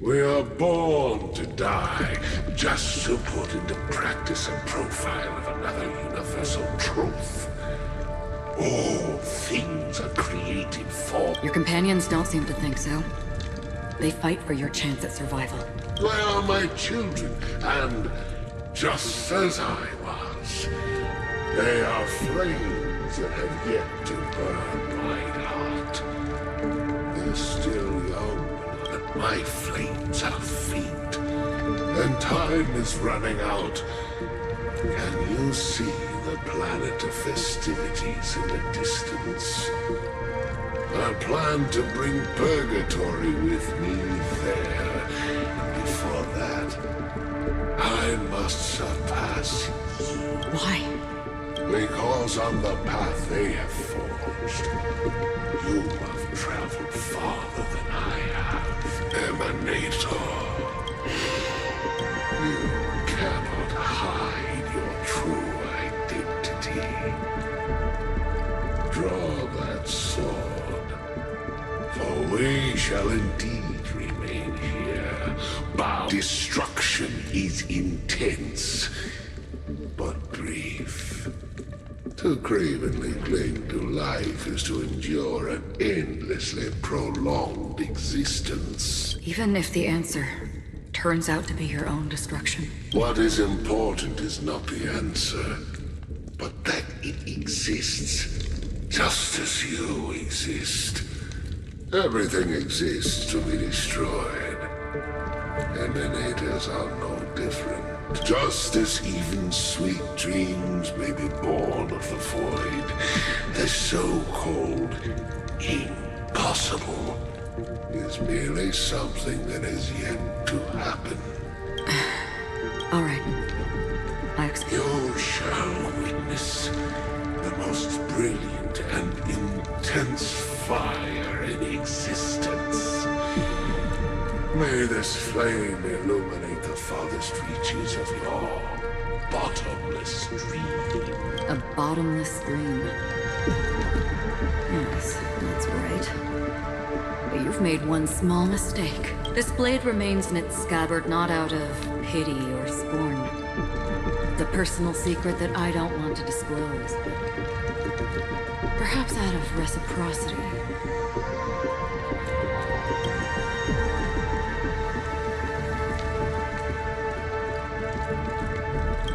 We are born to die, just to put into practice a profile of another universal truth. All things are created for... Your companions don't seem to think so. They fight for your chance at survival. They are my children, and just as I was, they are flames that have yet to burn my heart. They're still young, but my flames are faint, and time is running out. Can you see the planet of festivities in the distance? I plan to bring Purgatory with me there, and before that, I must surpass you. Why? Because on the path they have forged, you have traveled farther than I have, Emanator. You cannot hide your true identity. Draw that sword, for we shall indeed remain here, bound. Destruction is intense, but brief. To cravenly cling to life is to endure an endlessly prolonged existence. Even if the answer turns out to be your own destruction. What is important is not the answer, but that it exists, just as you exist. Everything exists to be destroyed. Emanators are no different. Just as even sweet dreams may be born of the void, the so-called impossible is merely something that has yet to happen. All right. I expect... You shall witness the most brilliant and intense fire in existence. May this flame illuminate the farthest reaches of your bottomless dream. A bottomless dream. Yes, that's right. But you've made one small mistake. This blade remains in its scabbard not out of pity or scorn. It's a personal secret that I don't want to disclose. Perhaps out of reciprocity.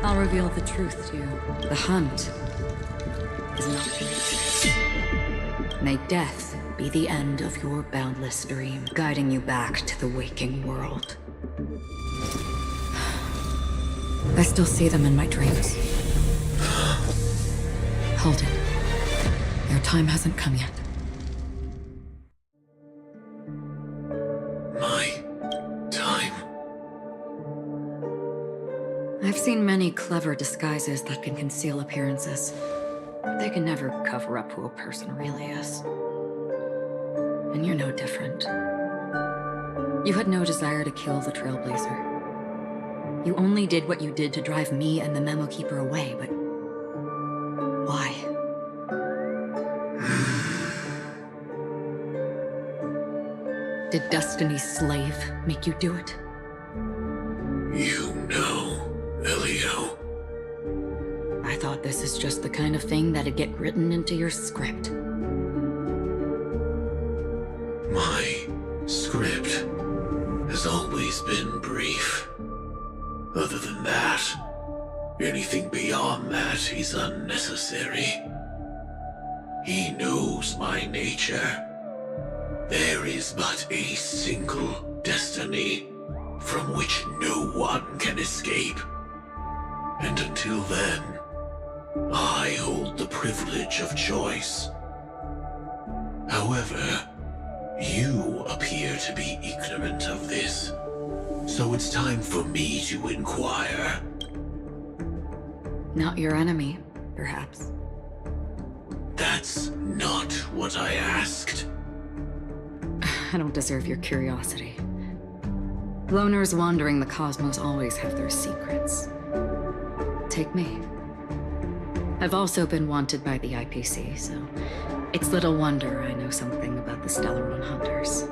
I'll reveal the truth to you. The hunt is not finished. May death be the end of your boundless dream, guiding you back to the waking world. I still see them in my dreams. Hold it. Your time hasn't come yet. My time? I've seen many clever disguises that can conceal appearances. They can never cover up who a person really is. And you're no different. You had no desire to kill the Trailblazer. You only did what you did to drive me and the Memo Keeper away, but... why? Did Destiny's slave make you do it? You know, Elio. that this is just the kind of thing that'd get written into your script. My script has always been brief. Other than that, anything beyond that is unnecessary. He knows my nature. There is but a single destiny from which no one can escape. And until then, I hold the privilege of choice. However, you appear to be ignorant of this, so it's time for me to inquire. Not your enemy, perhaps. That's not what I asked. I don't deserve your curiosity. Loners wandering the cosmos always have their secrets. Take me. I've also been wanted by the IPC, so it's little wonder I know something about the Stellaron Hunters.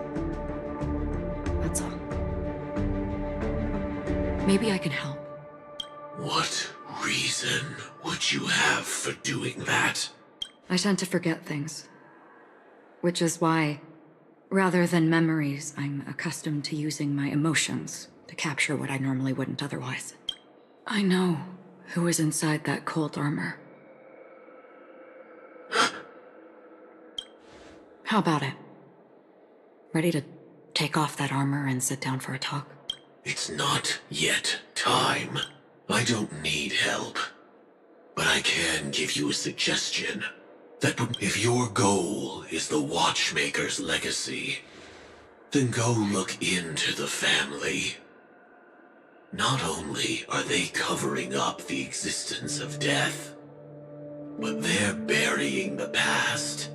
That's all. Maybe I can help. What reason would you have for doing that? I tend to forget things. Which is why, rather than memories, I'm accustomed to using my emotions to capture what I normally wouldn't otherwise. I know who is inside that cold armor. How about it? Ready to take off that armor and sit down for a talk? It's not yet time. I don't need help. But I can give you a suggestion. That if your goal is the Watchmaker's legacy, then go look into the family. Not only are they covering up the existence of death, but they're burying the past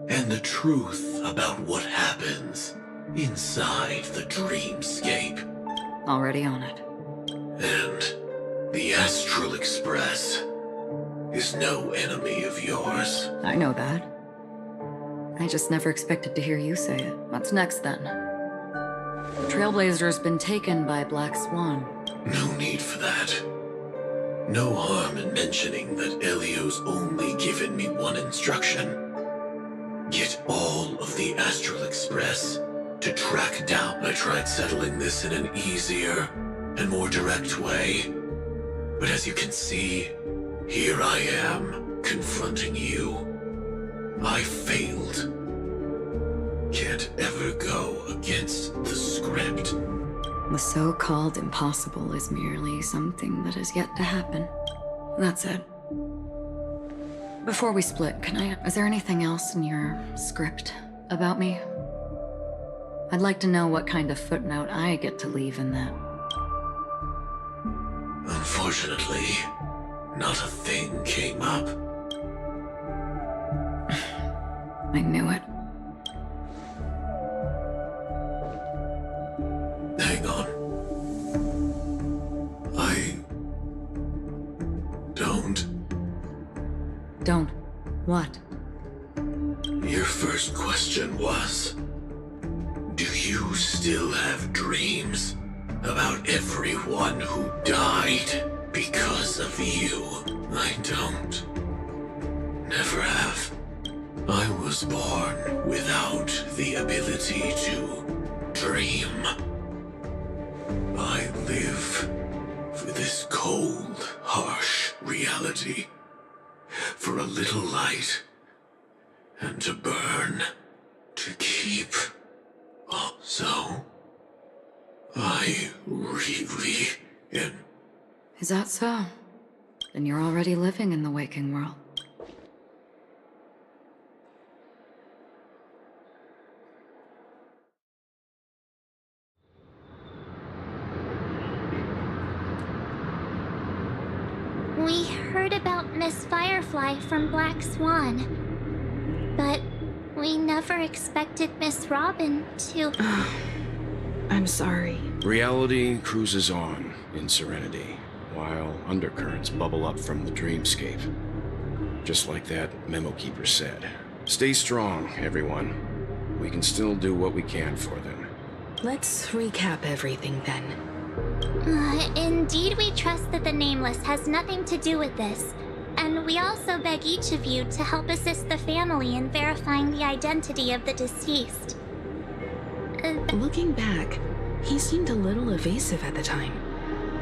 and the truth about what happens inside the dreamscape. Already on it. And the Astral Express is no enemy of yours. I know that. I just never expected to hear you say it. What's next, then? Trailblazer's been taken by Black Swan. No need for that. No harm in mentioning that Elio's only given me one instruction. Get all of the Astral Express to track down. I tried settling this in an easier and more direct way. But as you can see, here I am, confronting you. I failed. Can't ever go against the script. The so-called impossible is merely something that has yet to happen. That's it. Before we split, is there anything else in your script about me? I'd like to know what kind of footnote I get to leave in that. Unfortunately, not a thing came up. I knew it. Hang on. I don't. Don't. What? Your first question was, do you still have dreams about everyone who died because of you? I don't. Never have. I was born without the ability to dream. I live for this cold, harsh reality. For a little light. And to burn. To keep. Oh, so I really am. Is that so? Then you're already living in the waking world. We heard about Miss Firefly from Black Swan, but we never expected Miss Robin to... I'm sorry. Reality cruises on in serenity, while undercurrents bubble up from the dreamscape. Just like that memo keeper said. Stay strong, everyone. We can still do what we can for them. Let's recap everything then. Indeed, we trust that the Nameless has nothing to do with this, and We also beg each of you to help assist the family in verifying the identity of the deceased. Looking back, he seemed a little evasive at the time.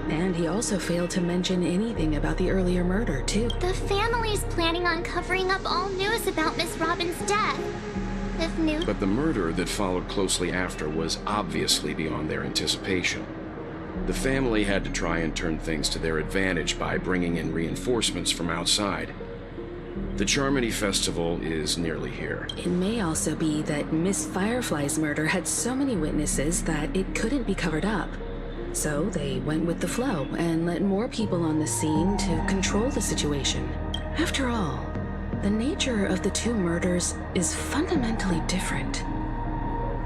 And he also failed to mention anything about the earlier murder, too. The family's planning on covering up all news about Miss Robin's death. If news... But the murder that followed closely after was obviously beyond their anticipation. The family had to try and turn things to their advantage by bringing in reinforcements from outside. The Charmony Festival is nearly here. It may also be that Miss Firefly's murder had so many witnesses that it couldn't be covered up. So they went with the flow and let more people on the scene to control the situation. After all, the nature of the two murders is fundamentally different.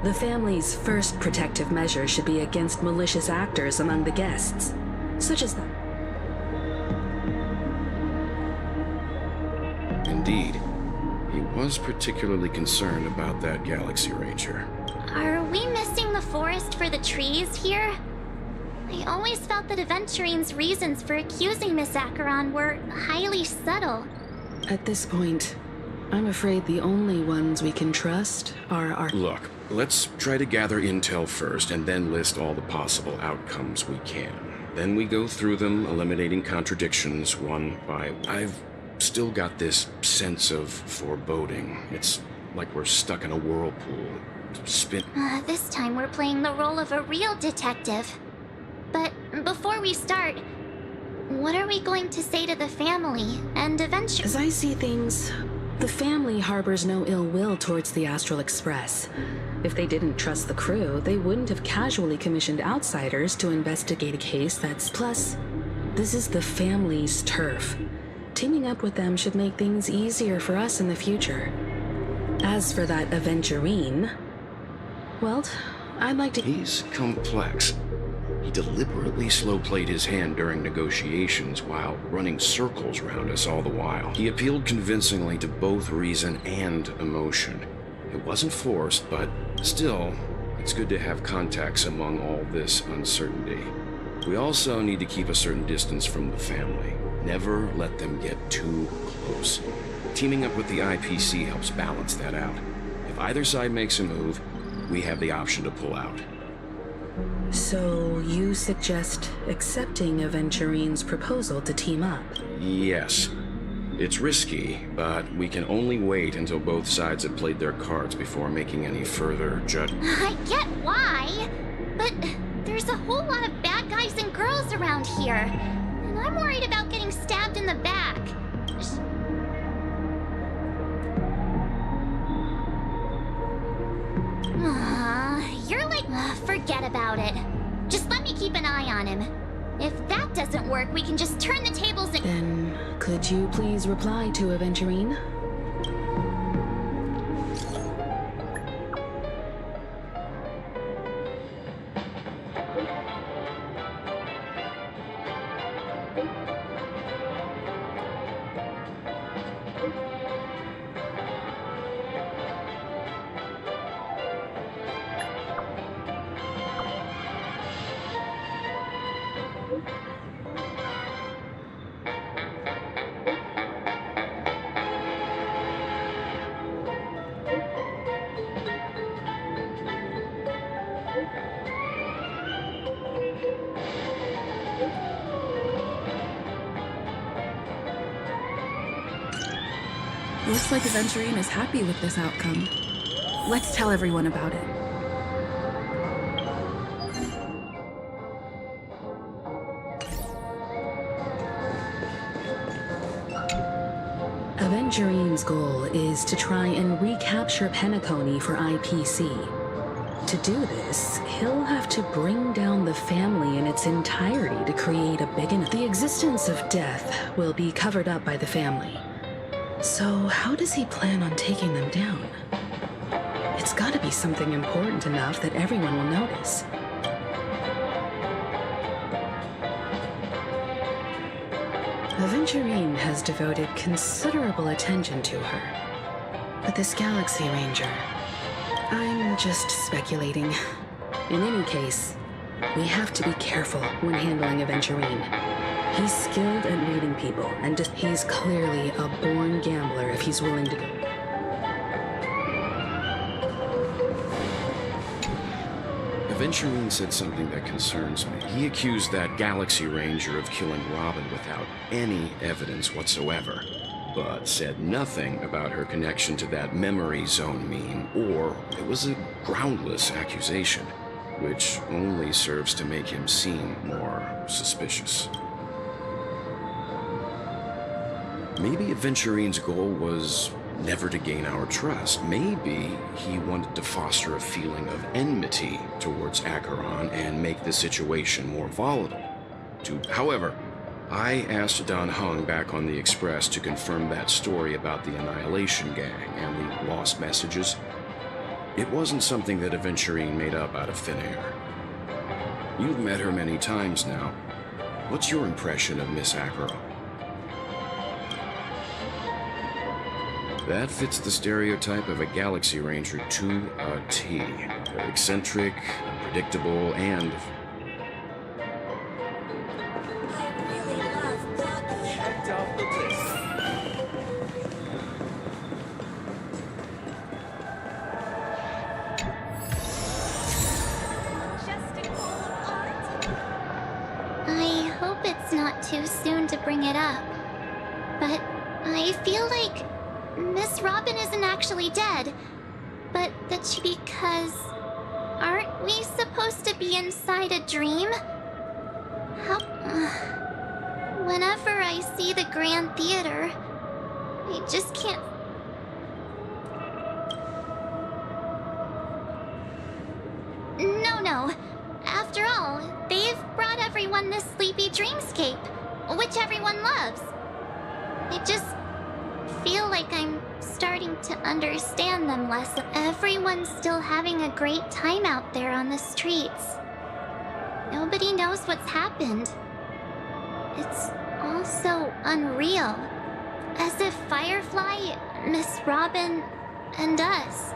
The family's first protective measure should be against malicious actors among the guests, such as them. Indeed. He was particularly concerned about that Galaxy Ranger. Are we missing the forest for the trees here? I always felt that Aventurine's reasons for accusing Miss Acheron were highly subtle. At this point, I'm afraid the only ones we can trust are our... Look, let's try to gather intel first and then list all the possible outcomes we can. Then we go through them, eliminating contradictions one by... I've still got this sense of foreboding. It's like we're stuck in a whirlpool. This time we're playing the role of a real detective. But before we start, what are we going to say to the family and eventually... As I see things, the family harbors no ill will towards the Astral Express. If they didn't trust the crew, they wouldn't have casually commissioned outsiders to investigate a case that's... Plus, this is the family's turf. Teaming up with them should make things easier for us in the future. As for that Aventurine, well, I'd like to... He's complex. He deliberately slow-played his hand during negotiations while running circles around us all the while. He appealed convincingly to both reason and emotion. It wasn't forced, but still, it's good to have contacts among all this uncertainty. We also need to keep a certain distance from the family. Never let them get too close. Teaming up with the IPC helps balance that out. If either side makes a move, we have the option to pull out. So, you suggest accepting Aventurine's proposal to team up? Yes. It's risky, but we can only wait until both sides have played their cards before making any further judgment. I get why, but there's a whole lot of bad guys and girls around here, and I'm worried about getting stabbed in the back. You're like... forget about it. Just let me keep an eye on him. If that doesn't work, we can just turn the tables and... Then, could you please reply to Aventurine? Looks like Aventurine is happy with this outcome. Let's tell everyone about it. Aventurine's goal is to try and recapture Penacony for IPC. To do this, he'll have to bring down the family in its entirety to create a big enough... The existence of death will be covered up by the family. So how does he plan on taking them down? It's gotta be something important enough that everyone will notice. Aventurine has devoted considerable attention to her. But this Galaxy Ranger, I'm just speculating. In any case, we have to be careful when handling Aventurine. He's skilled at reading people, and he's clearly a born gambler if he's willing to go. Aventurine said something that concerns me. He accused that Galaxy Ranger of killing Robin without any evidence whatsoever, but said nothing about her connection to that memory zone meme, or it was a groundless accusation, which only serves to make him seem more suspicious. Maybe Aventurine's goal was never to gain our trust. Maybe he wanted to foster a feeling of enmity towards Acheron and make the situation more volatile. However, I asked Don Hung back on the Express to confirm that story about the Annihilation Gang and the lost messages. It wasn't something that Aventurine made up out of thin air. You've met her many times now. What's your impression of Miss Acheron? That fits the stereotype of a Galaxy Ranger to a T. They're eccentric, unpredictable, and... Checked off the list. I hope it's not too soon to bring it up, but I feel like Miss Robin isn't actually dead, but that because aren't we supposed to be inside a dream? How... Whenever I see the Grand Theater, I just can't... No. After all, they've brought everyone this sleepy dreamscape, which everyone loves. I just feel like I'm starting to understand them less. Everyone's still having a great time out there on the streets. Nobody knows what's happened. It's all so unreal. As if Firefly, Miss Robin, and us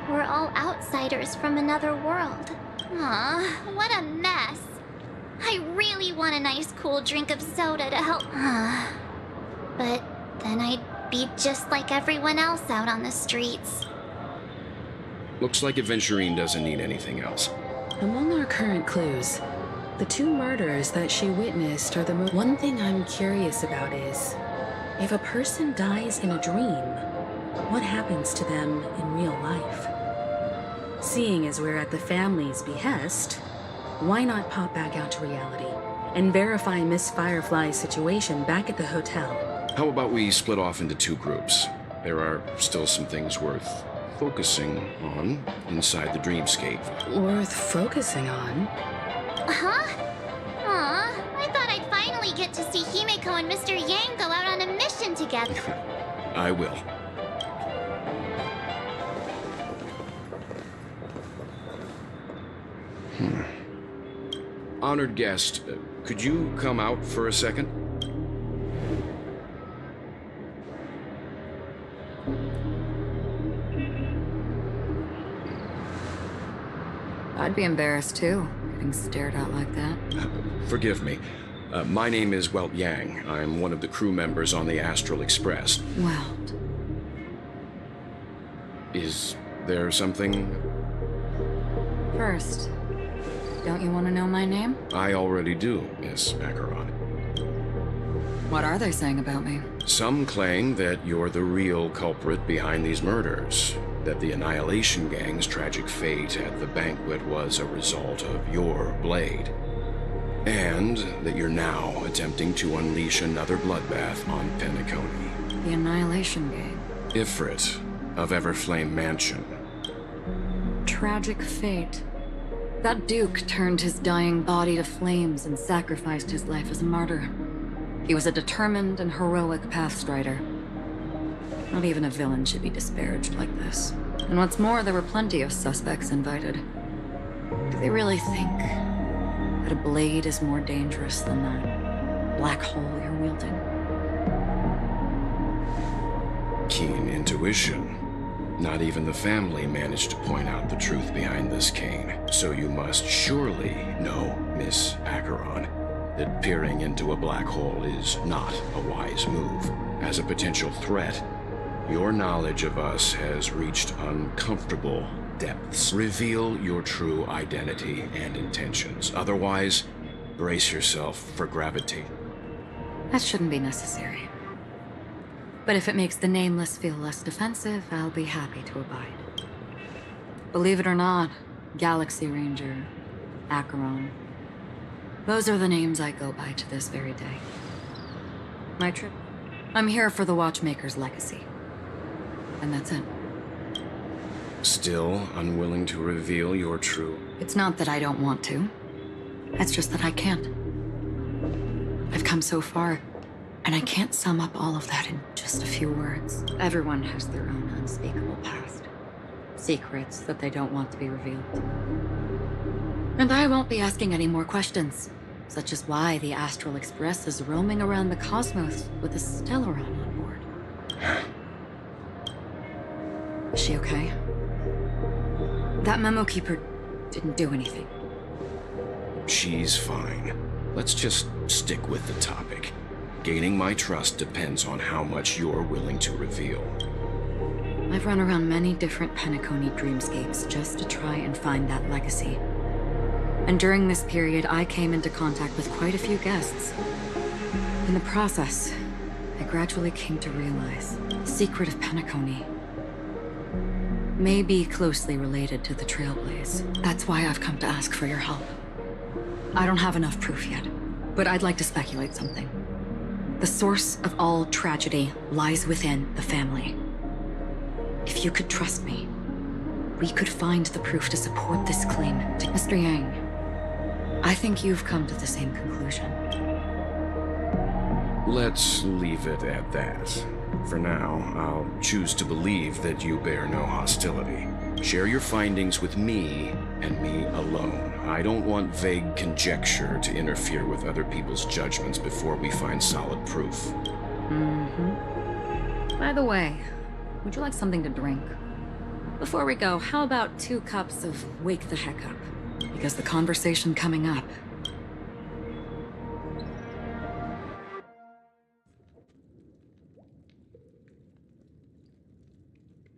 were all outsiders from another world. Aw, what a mess. I really want a nice cool drink of soda to help. But then I'd be just like everyone else out on the streets. Looks like Aventurine doesn't need anything else. Among our current clues, the two murders that she witnessed are the most... One thing I'm curious about is, if a person dies in a dream, what happens to them in real life? Seeing as we're at the family's behest, why not pop back out to reality and verify Miss Firefly's situation back at the hotel? How about we split off into two groups? There are still some things worth focusing on inside the dreamscape. Worth focusing on? Huh? Aw, I thought I'd finally get to see Himeko and Mr. Yang go out on a mission together. I will. Honored guest, could you come out for a second? I'd be embarrassed too, getting stared at like that. Forgive me. My name is Welt Yang. I'm one of the crew members on the Astral Express. Welt. Is there something? First, don't you want to know my name? I already do, Miss Acheron. What are they saying about me? Some claim that you're the real culprit behind these murders, that the Annihilation Gang's tragic fate at the banquet was a result of your blade, and that you're now attempting to unleash another bloodbath on Penacony. The Annihilation Gang. Ifrit of Everflame Mansion. Tragic fate. That Duke turned his dying body to flames and sacrificed his life as a martyr. He was a determined and heroic pathstrider. Not even a villain should be disparaged like this. And what's more, there were plenty of suspects invited. Do they really think that a blade is more dangerous than that black hole you're wielding? Keen intuition. Not even the family managed to point out the truth behind this cane. So you must surely know Miss Acheron. that peering into a black hole is not a wise move. As a potential threat, your knowledge of us has reached uncomfortable depths. Reveal your true identity and intentions. Otherwise, brace yourself for gravity. That shouldn't be necessary. But if it makes the Nameless feel less defensive, I'll be happy to abide. Believe it or not, Galaxy Ranger, Acheron, those are the names I go by to this very day. My trip, I'm here for the Watchmaker's legacy. And that's it. Still unwilling to reveal your true... It's not that I don't want to. It's just that I can't. I've come so far, and I can't sum up all of that in just a few words. Everyone has their own unspeakable past. Secrets that they don't want to be revealed. And I won't be asking any more questions, such as why the Astral Express is roaming around the cosmos with a Stellaron on board. Is she okay? That memo keeper didn't do anything. She's fine. Let's just stick with the topic. Gaining my trust depends on how much you're willing to reveal. I've run around many different Penacony dreamscapes just to try and find that legacy. And during this period, I came into contact with quite a few guests. In the process, I gradually came to realize the secret of Penacony may be closely related to the Trailblaze. That's why I've come to ask for your help. I don't have enough proof yet, but I'd like to speculate something. The source of all tragedy lies within the family. If you could trust me, we could find the proof to support this claim to Mr. Yang. I think you've come to the same conclusion. Let's leave it at that. For now, I'll choose to believe that you bear no hostility. Share your findings with me, and me alone. I don't want vague conjecture to interfere with other people's judgments before we find solid proof. Mm-hmm. By the way, would you like something to drink? Before we go, how about 2 cups of Wake the Heck Up? Because the conversation coming up...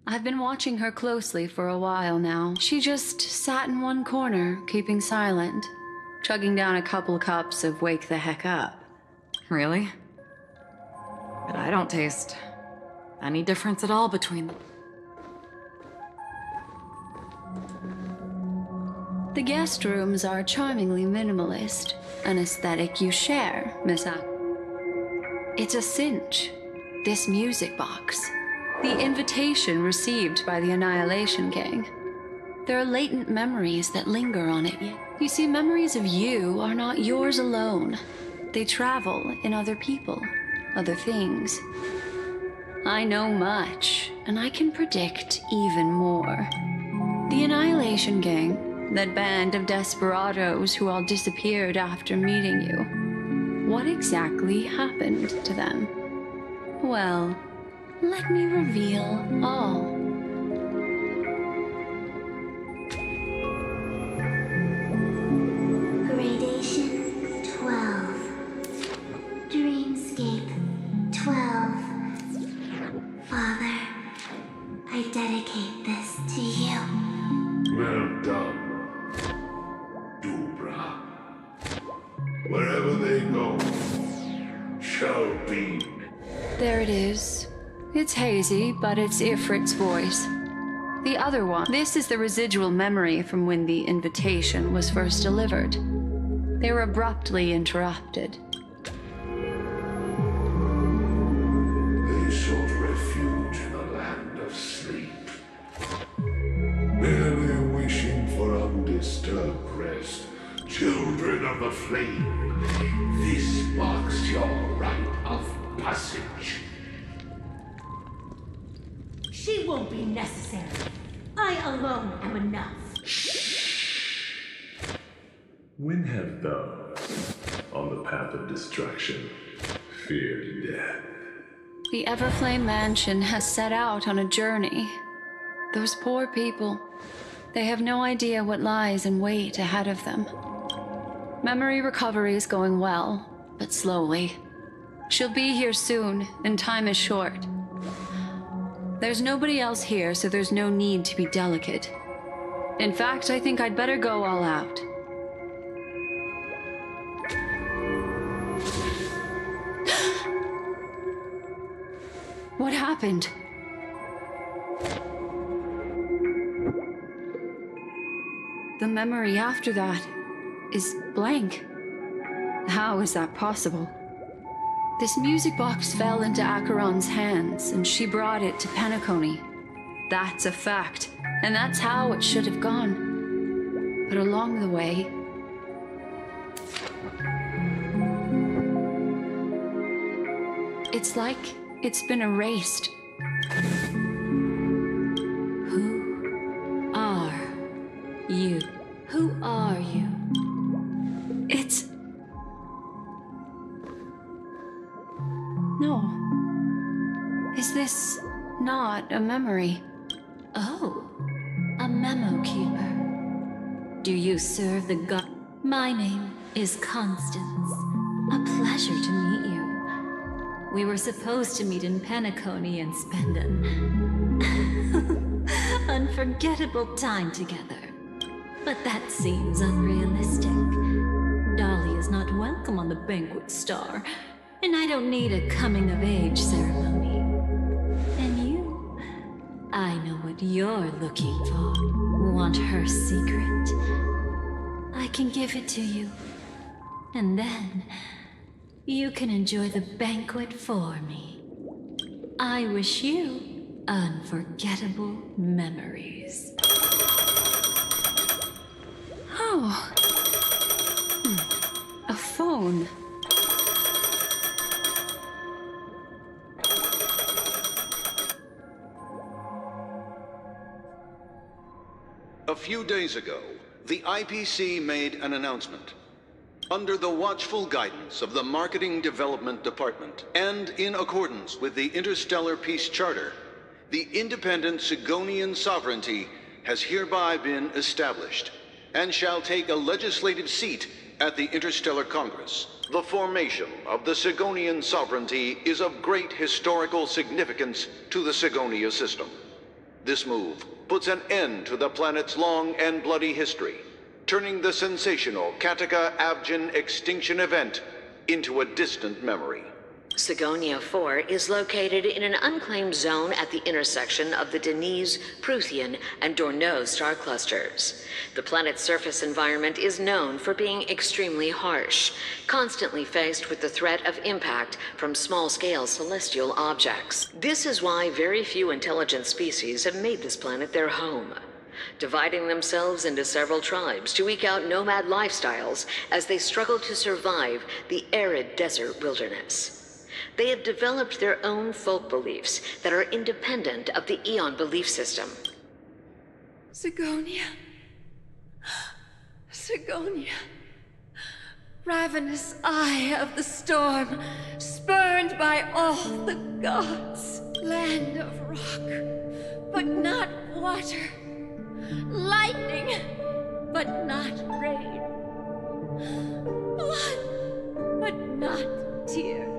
I've been watching her closely for a while now. She just sat in one corner, keeping silent, chugging down a couple cups of Wake the Heck Up. Really? But I don't taste any difference at all between them. The guest rooms are charmingly minimalist, an aesthetic you share, Miss A. It's a cinch, this music box. The invitation received by the Annihilation Gang. There are latent memories that linger on it yet. You see, memories of you are not yours alone. They travel in other people, other things. I know much, and I can predict even more. The Annihilation Gang, that band of desperados who all disappeared after meeting you. What exactly happened to them? Well, let me reveal all. Gradation 12. Dreamscape 12. Father, I dedicate this to you. Well done, Dubra. Wherever they go, shall be. There it is. It's hazy, but it's Ifrit's voice. The other one. This is the residual memory from when the invitation was first delivered. They were abruptly interrupted. They sought refuge in the land of sleep, merely wishing for undisturbed rest. Children of the flame, this marks your rite of passage. She won't be necessary. I alone am enough. When have those on the path of destruction feared death? The Everflame Mansion has set out on a journey. Those poor people, they have no idea what lies in wait ahead of them. Memory recovery is going well, but slowly. She'll be here soon, and time is short. There's nobody else here, so there's no need to be delicate. In fact, I think I'd better go all out. What happened? The memory after that is blank. How is that possible? This music box fell into Acheron's hands, and she brought it to Penacony. That's a fact, and that's how it should have gone. But along the way... it's like it's been erased. Who are you? Who are you? It's... no. Is this not a memory? Oh, a memo keeper. Do you serve the god? My name is Constance. A pleasure to meet you. We were supposed to meet in Penacony and spend an unforgettable time together. But that seems unrealistic. Dolly is not welcome on the Banquet Star, and I don't need a coming-of-age ceremony. And you? I know what you're looking for. Want her secret? I can give it to you. And then you can enjoy the banquet for me. I wish you unforgettable memories. Oh. A phone. A few days ago, the IPC made an announcement. Under the watchful guidance of the Marketing Development Department, and in accordance with the Interstellar Peace Charter, the independent Sigonian sovereignty has hereby been established, and shall take a legislative seat at the Interstellar Congress. The formation of the Sigonian sovereignty is of great historical significance to the Sigonia system. This move puts an end to the planet's long and bloody history, turning the sensational Kataka-Abjin extinction event into a distant memory. Sigonia 4 is located in an unclaimed zone at the intersection of the Denise, Prothean, and Dorneau star clusters. The planet's surface environment is known for being extremely harsh, constantly faced with the threat of impact from small-scale celestial objects. This is why very few intelligent species have made this planet their home, dividing themselves into several tribes to eke out nomad lifestyles as they struggle to survive the arid desert wilderness. They have developed their own folk beliefs that are independent of the Eon belief system. Sigonia. Sigonia. Ravenous eye of the storm, spurned by all the gods. Land of rock, but not water. Lightning, but not rain. Blood, but not tears.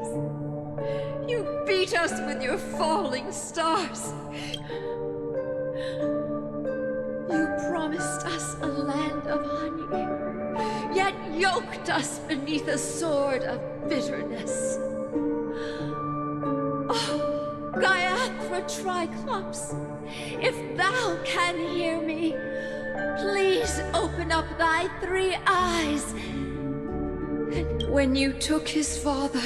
You beat us with your falling stars. You promised us a land of honey, yet yoked us beneath a sword of bitterness. Oh, Gaiathra Triclops, if thou can hear me, please open up thy 3 eyes. And when you took his father,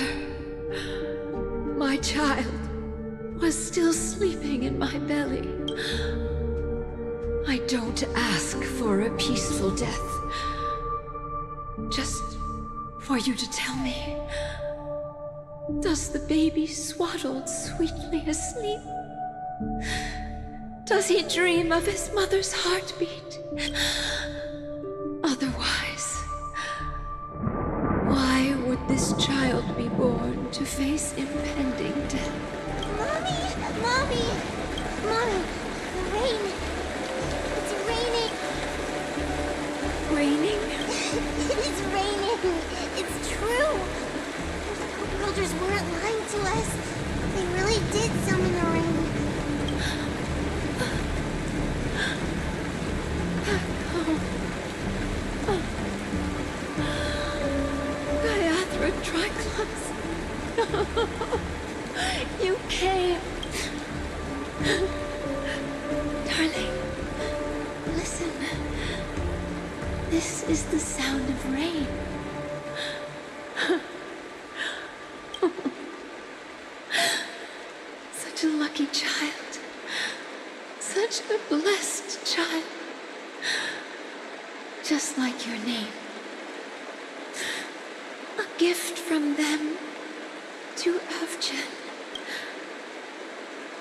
my child was still sleeping in my belly. I don't ask for a peaceful death, just for you to tell me, does the baby swaddled sweetly asleep? Does he dream of his mother's heartbeat? Otherwise, why would this child be born to face impending death? Mommy! Mommy! Mommy! Rain! It's raining! Raining? It's raining! It's true. The builders weren't lying to us. They really did summon the rain. Gaiathra Triclops. You came. Darling, listen. This is the sound of rain. Such a lucky child. Such a blessed child. Just like your name. A gift from them to Avgen.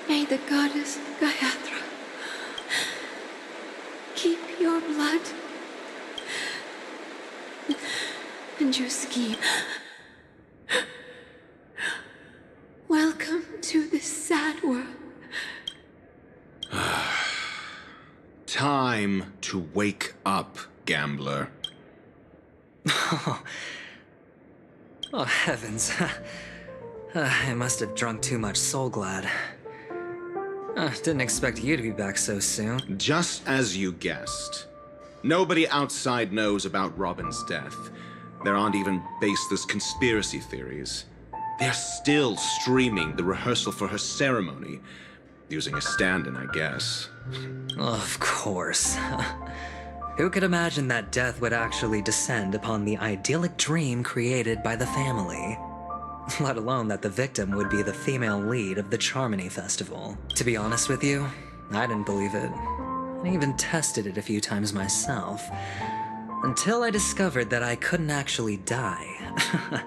May the goddess Gaiathra keep your blood and your scheme. Welcome to this sad world. Time to wake up, gambler. Oh, heavens. I must have drunk too much Soul Glad. Didn't expect you to be back so soon. Just as you guessed. Nobody outside knows about Robin's death. There aren't even baseless conspiracy theories. They're still streaming the rehearsal for her ceremony, using a stand-in, I guess. Of course. Who could imagine that death would actually descend upon the idyllic dream created by the family? Let alone that the victim would be the female lead of the Charmony Festival. To be honest with you, I didn't believe it. I even tested it a few times myself. Until I discovered that I couldn't actually die.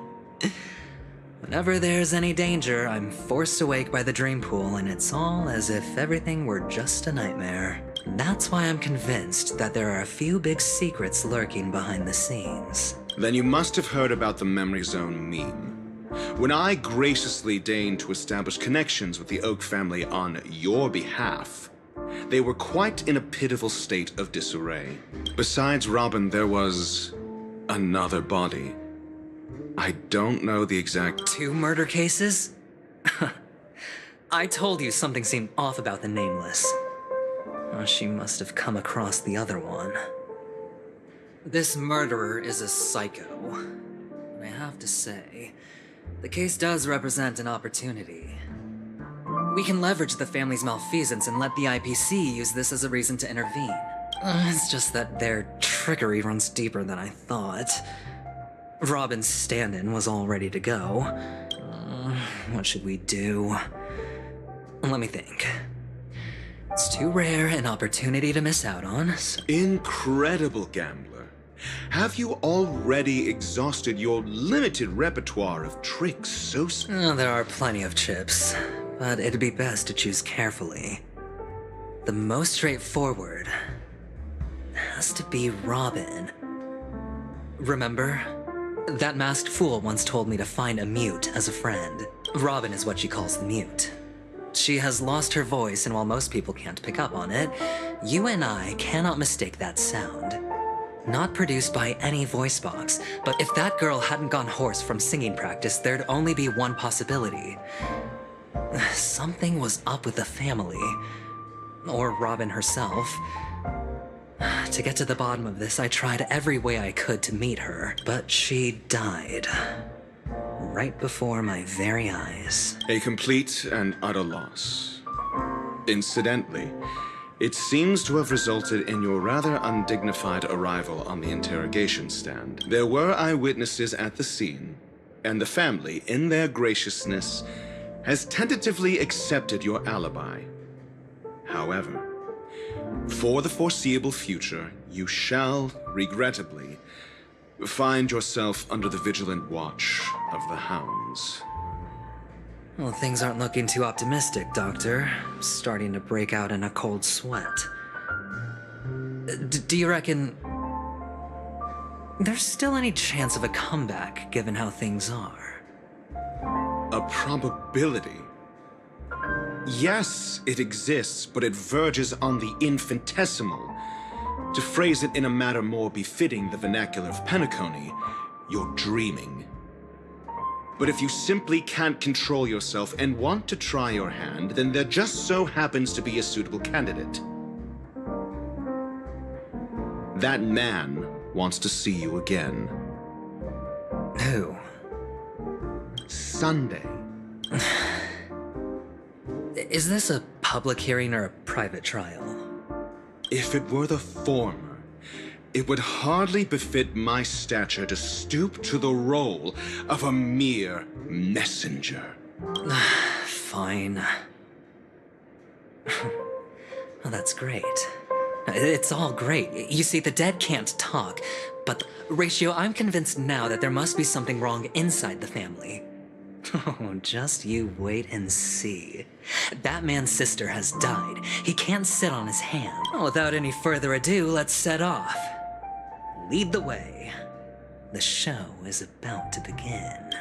Whenever there's any danger, I'm forced awake by the dream pool, and it's all as if everything were just a nightmare. That's why I'm convinced that there are a few big secrets lurking behind the scenes. Then you must have heard about the Memory Zone meme. When I graciously deigned to establish connections with the Oak family on your behalf, they were quite in a pitiful state of disarray. Besides Robin, there was another body. I don't know the exact... 2 murder cases? I told you something seemed off about the Nameless. She must have come across the other one. This murderer is a psycho. I have to say, the case does represent an opportunity. We can leverage the family's malfeasance and let the IPC use this as a reason to intervene. It's just that their trickery runs deeper than I thought. Robin's stand-in was all ready to go. What should we do? Let me think. It's too rare an opportunity to miss out on. Incredible, gambler. Have you already exhausted your limited repertoire of tricks There are plenty of chips, but it'd be best to choose carefully. The most straightforward has to be Robin. Remember? That masked fool once told me to find a mute as a friend. Robin is what she calls the mute. She has lost her voice, and while most people can't pick up on it, you and I cannot mistake that sound. Not produced by any voice box, but if that girl hadn't gone hoarse from singing practice, there'd only be one possibility. Something was up with the family. Or Robin herself. To get to the bottom of this, I tried every way I could to meet her, but she died. Right before my very eyes. A complete and utter loss. Incidentally, it seems to have resulted in your rather undignified arrival on the interrogation stand. There were eyewitnesses at the scene, and the family, in their graciousness, has tentatively accepted your alibi. However, for the foreseeable future, you shall, regrettably, find yourself under the vigilant watch of the hounds. Well, things aren't looking too optimistic, Doctor. I'm starting to break out in a cold sweat. Do you reckon there's still any chance of a comeback, given how things are? A probability? Yes, it exists, but it verges on the infinitesimal. To phrase it in a manner more befitting the vernacular of Penacony, you're dreaming. But if you simply can't control yourself and want to try your hand, then there just so happens to be a suitable candidate. That man wants to see you again. Who? Sunday. Is this a public hearing or a private trial? If it were the former, it would hardly befit my stature to stoop to the role of a mere messenger. Fine. Well, that's great. It's all great. You see, the dead can't talk, but Ratio, I'm convinced now that there must be something wrong inside the family. Oh, just you wait and see. Batman's sister has died. He can't sit on his hand. Without any further ado, let's set off. Lead the way. The show is about to begin.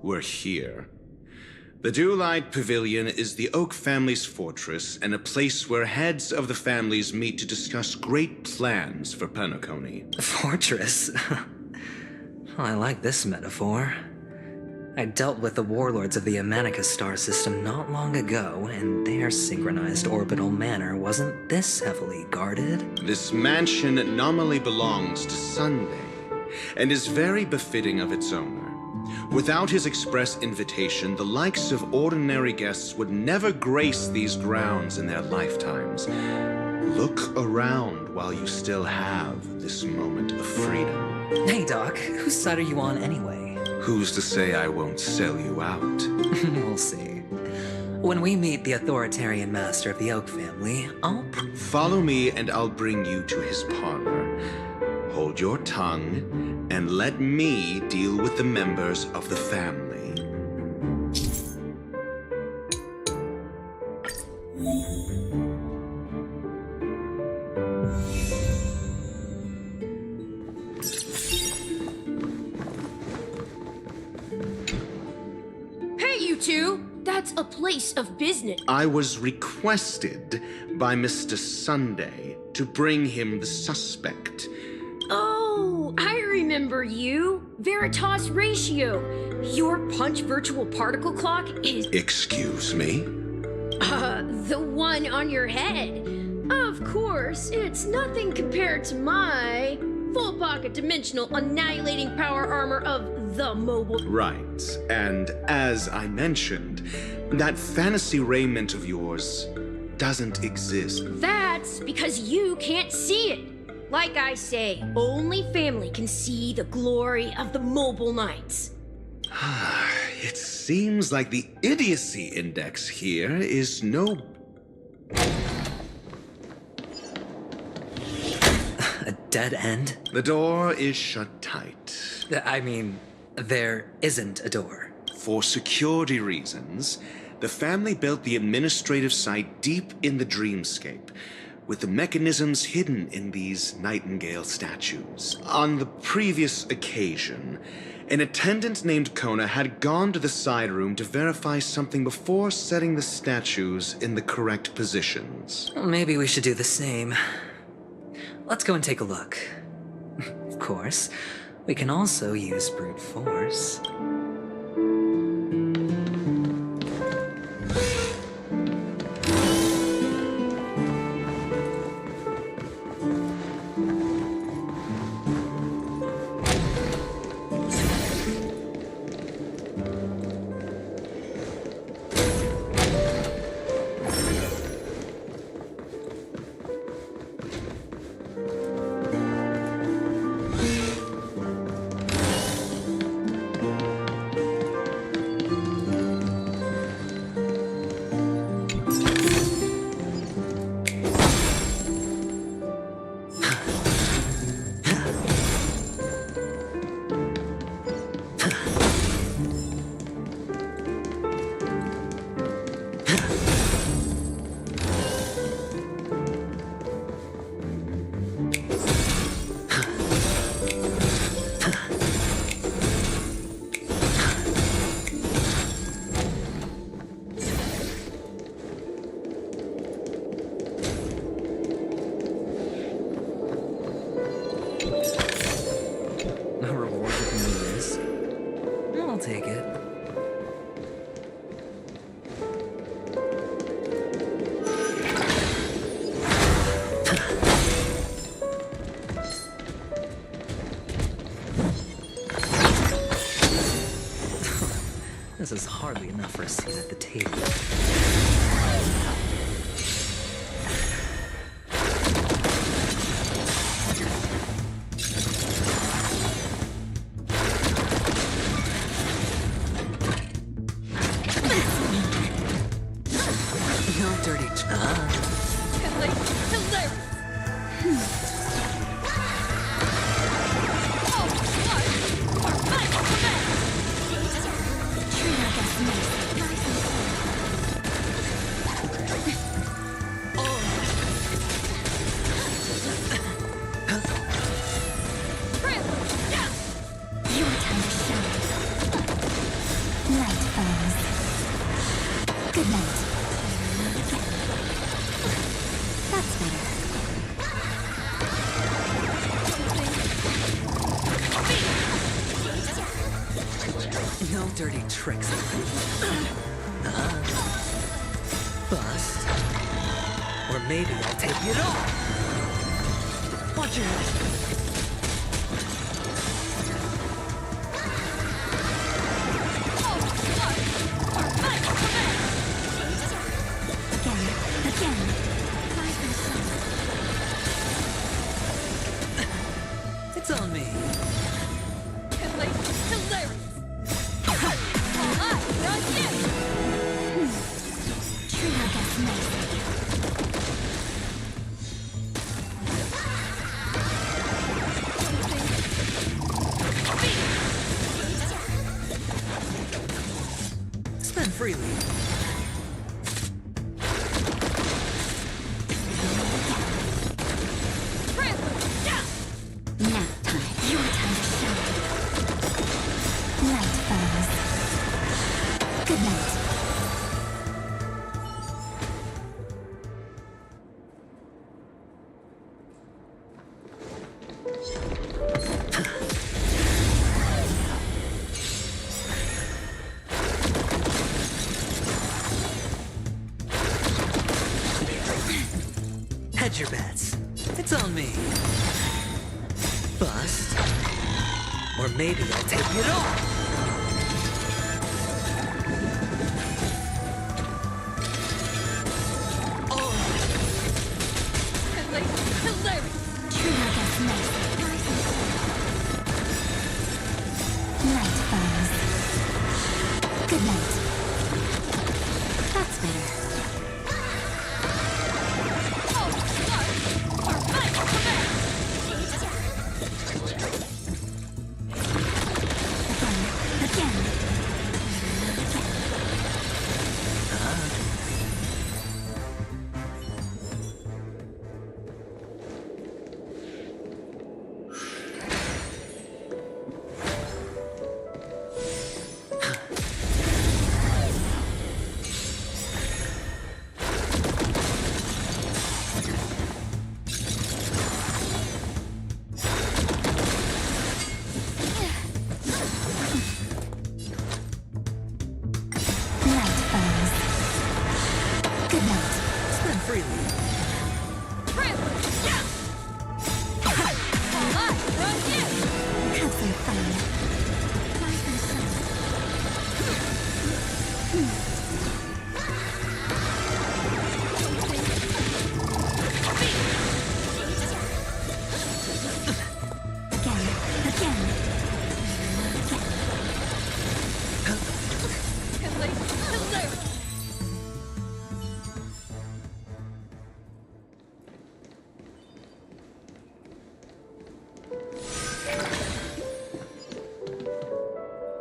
We're here. The Dewlight Pavilion is the Oak family's fortress and a place where heads of the families meet to discuss great plans for Penacony. Fortress? I like this metaphor. I dealt with the warlords of the Amanicus star system not long ago, and their synchronized orbital manor wasn't this heavily guarded. This mansion nominally belongs to Sunday, and is very befitting of its owner. Without his express invitation, the likes of ordinary guests would never grace these grounds in their lifetimes. Look around while you still have this moment of freedom. Hey, Doc, whose side are you on anyway? Who's to say I won't sell you out? We'll see. When we meet the authoritarian master of the Oak family, I'll... Follow me and I'll bring you to his parlor. Hold your tongue and let me deal with the members of the family. That's a place of business. I was requested by Mr. Sunday to bring him the suspect. Oh, I remember you. Veritas Ratio. Your punch virtual particle clock is... Excuse me? The one on your head. Of course, it's nothing compared to my full pocket dimensional annihilating power armor of the mobile. Right, and as I mentioned, that fantasy raiment of yours doesn't exist. That's because you can't see it. Like I say, only family can see the glory of the mobile knights. It seems like the idiocy index here is no... A dead end? The door is shut tight. I mean, there isn't a door. For security reasons, the family built the administrative site deep in the dreamscape, with the mechanisms hidden in these nightingale statues. On the previous occasion, an attendant named Kona had gone to the side room to verify something before setting the statues in the correct positions. Well, maybe we should do the same. Let's go and take a look. Of course, we can also use brute force. hardly enough for a seat at the table. No dirty. No dirty tricks. Bust. Or maybe I'll take it off. Watch your head. It's on me. Spend freely. Hedge your bets. It's on me. Bust. Or maybe I'll take it off.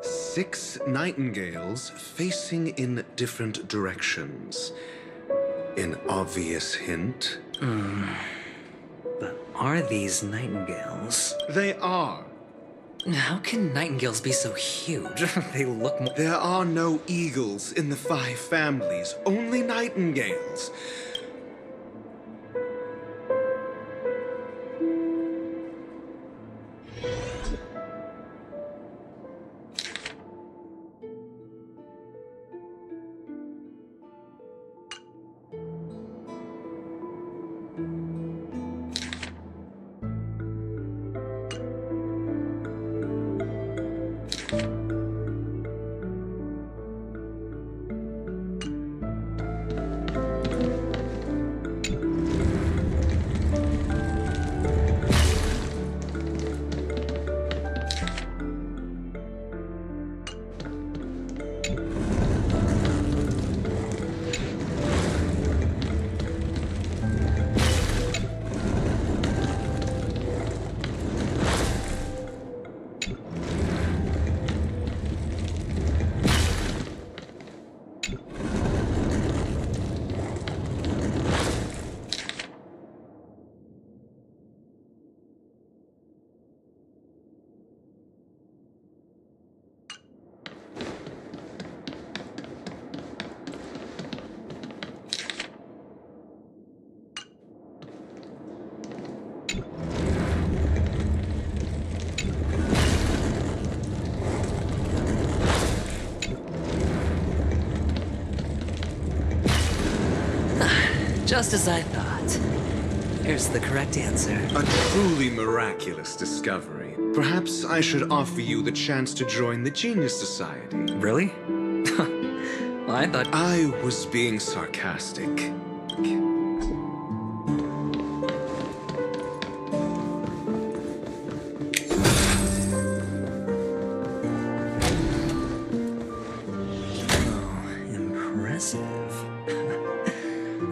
Six nightingales facing in different directions. An obvious hint. But are these nightingales? They are. How can nightingales be so huge? They look more... There are no eagles in the 5 families, only nightingales. Just as I thought. Here's the correct answer. A truly miraculous discovery. Perhaps I should offer you the chance to join the Genius Society. Really? Well, I thought... I was being sarcastic.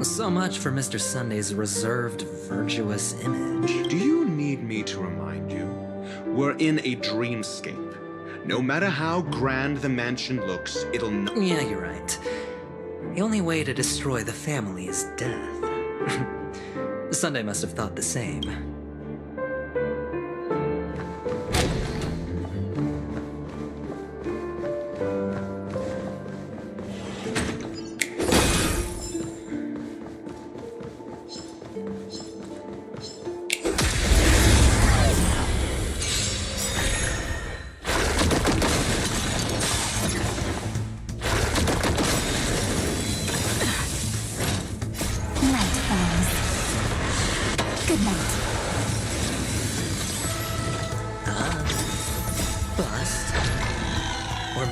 So much for Mr. Sunday's reserved, virtuous image. Do you need me to remind you? We're in a dreamscape. No matter how grand the mansion looks, it'll not... Yeah, you're right. The only way to destroy the family is death. Sunday must have thought the same.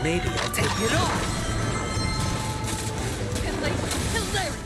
Maybe I'll take it off! Hilarious!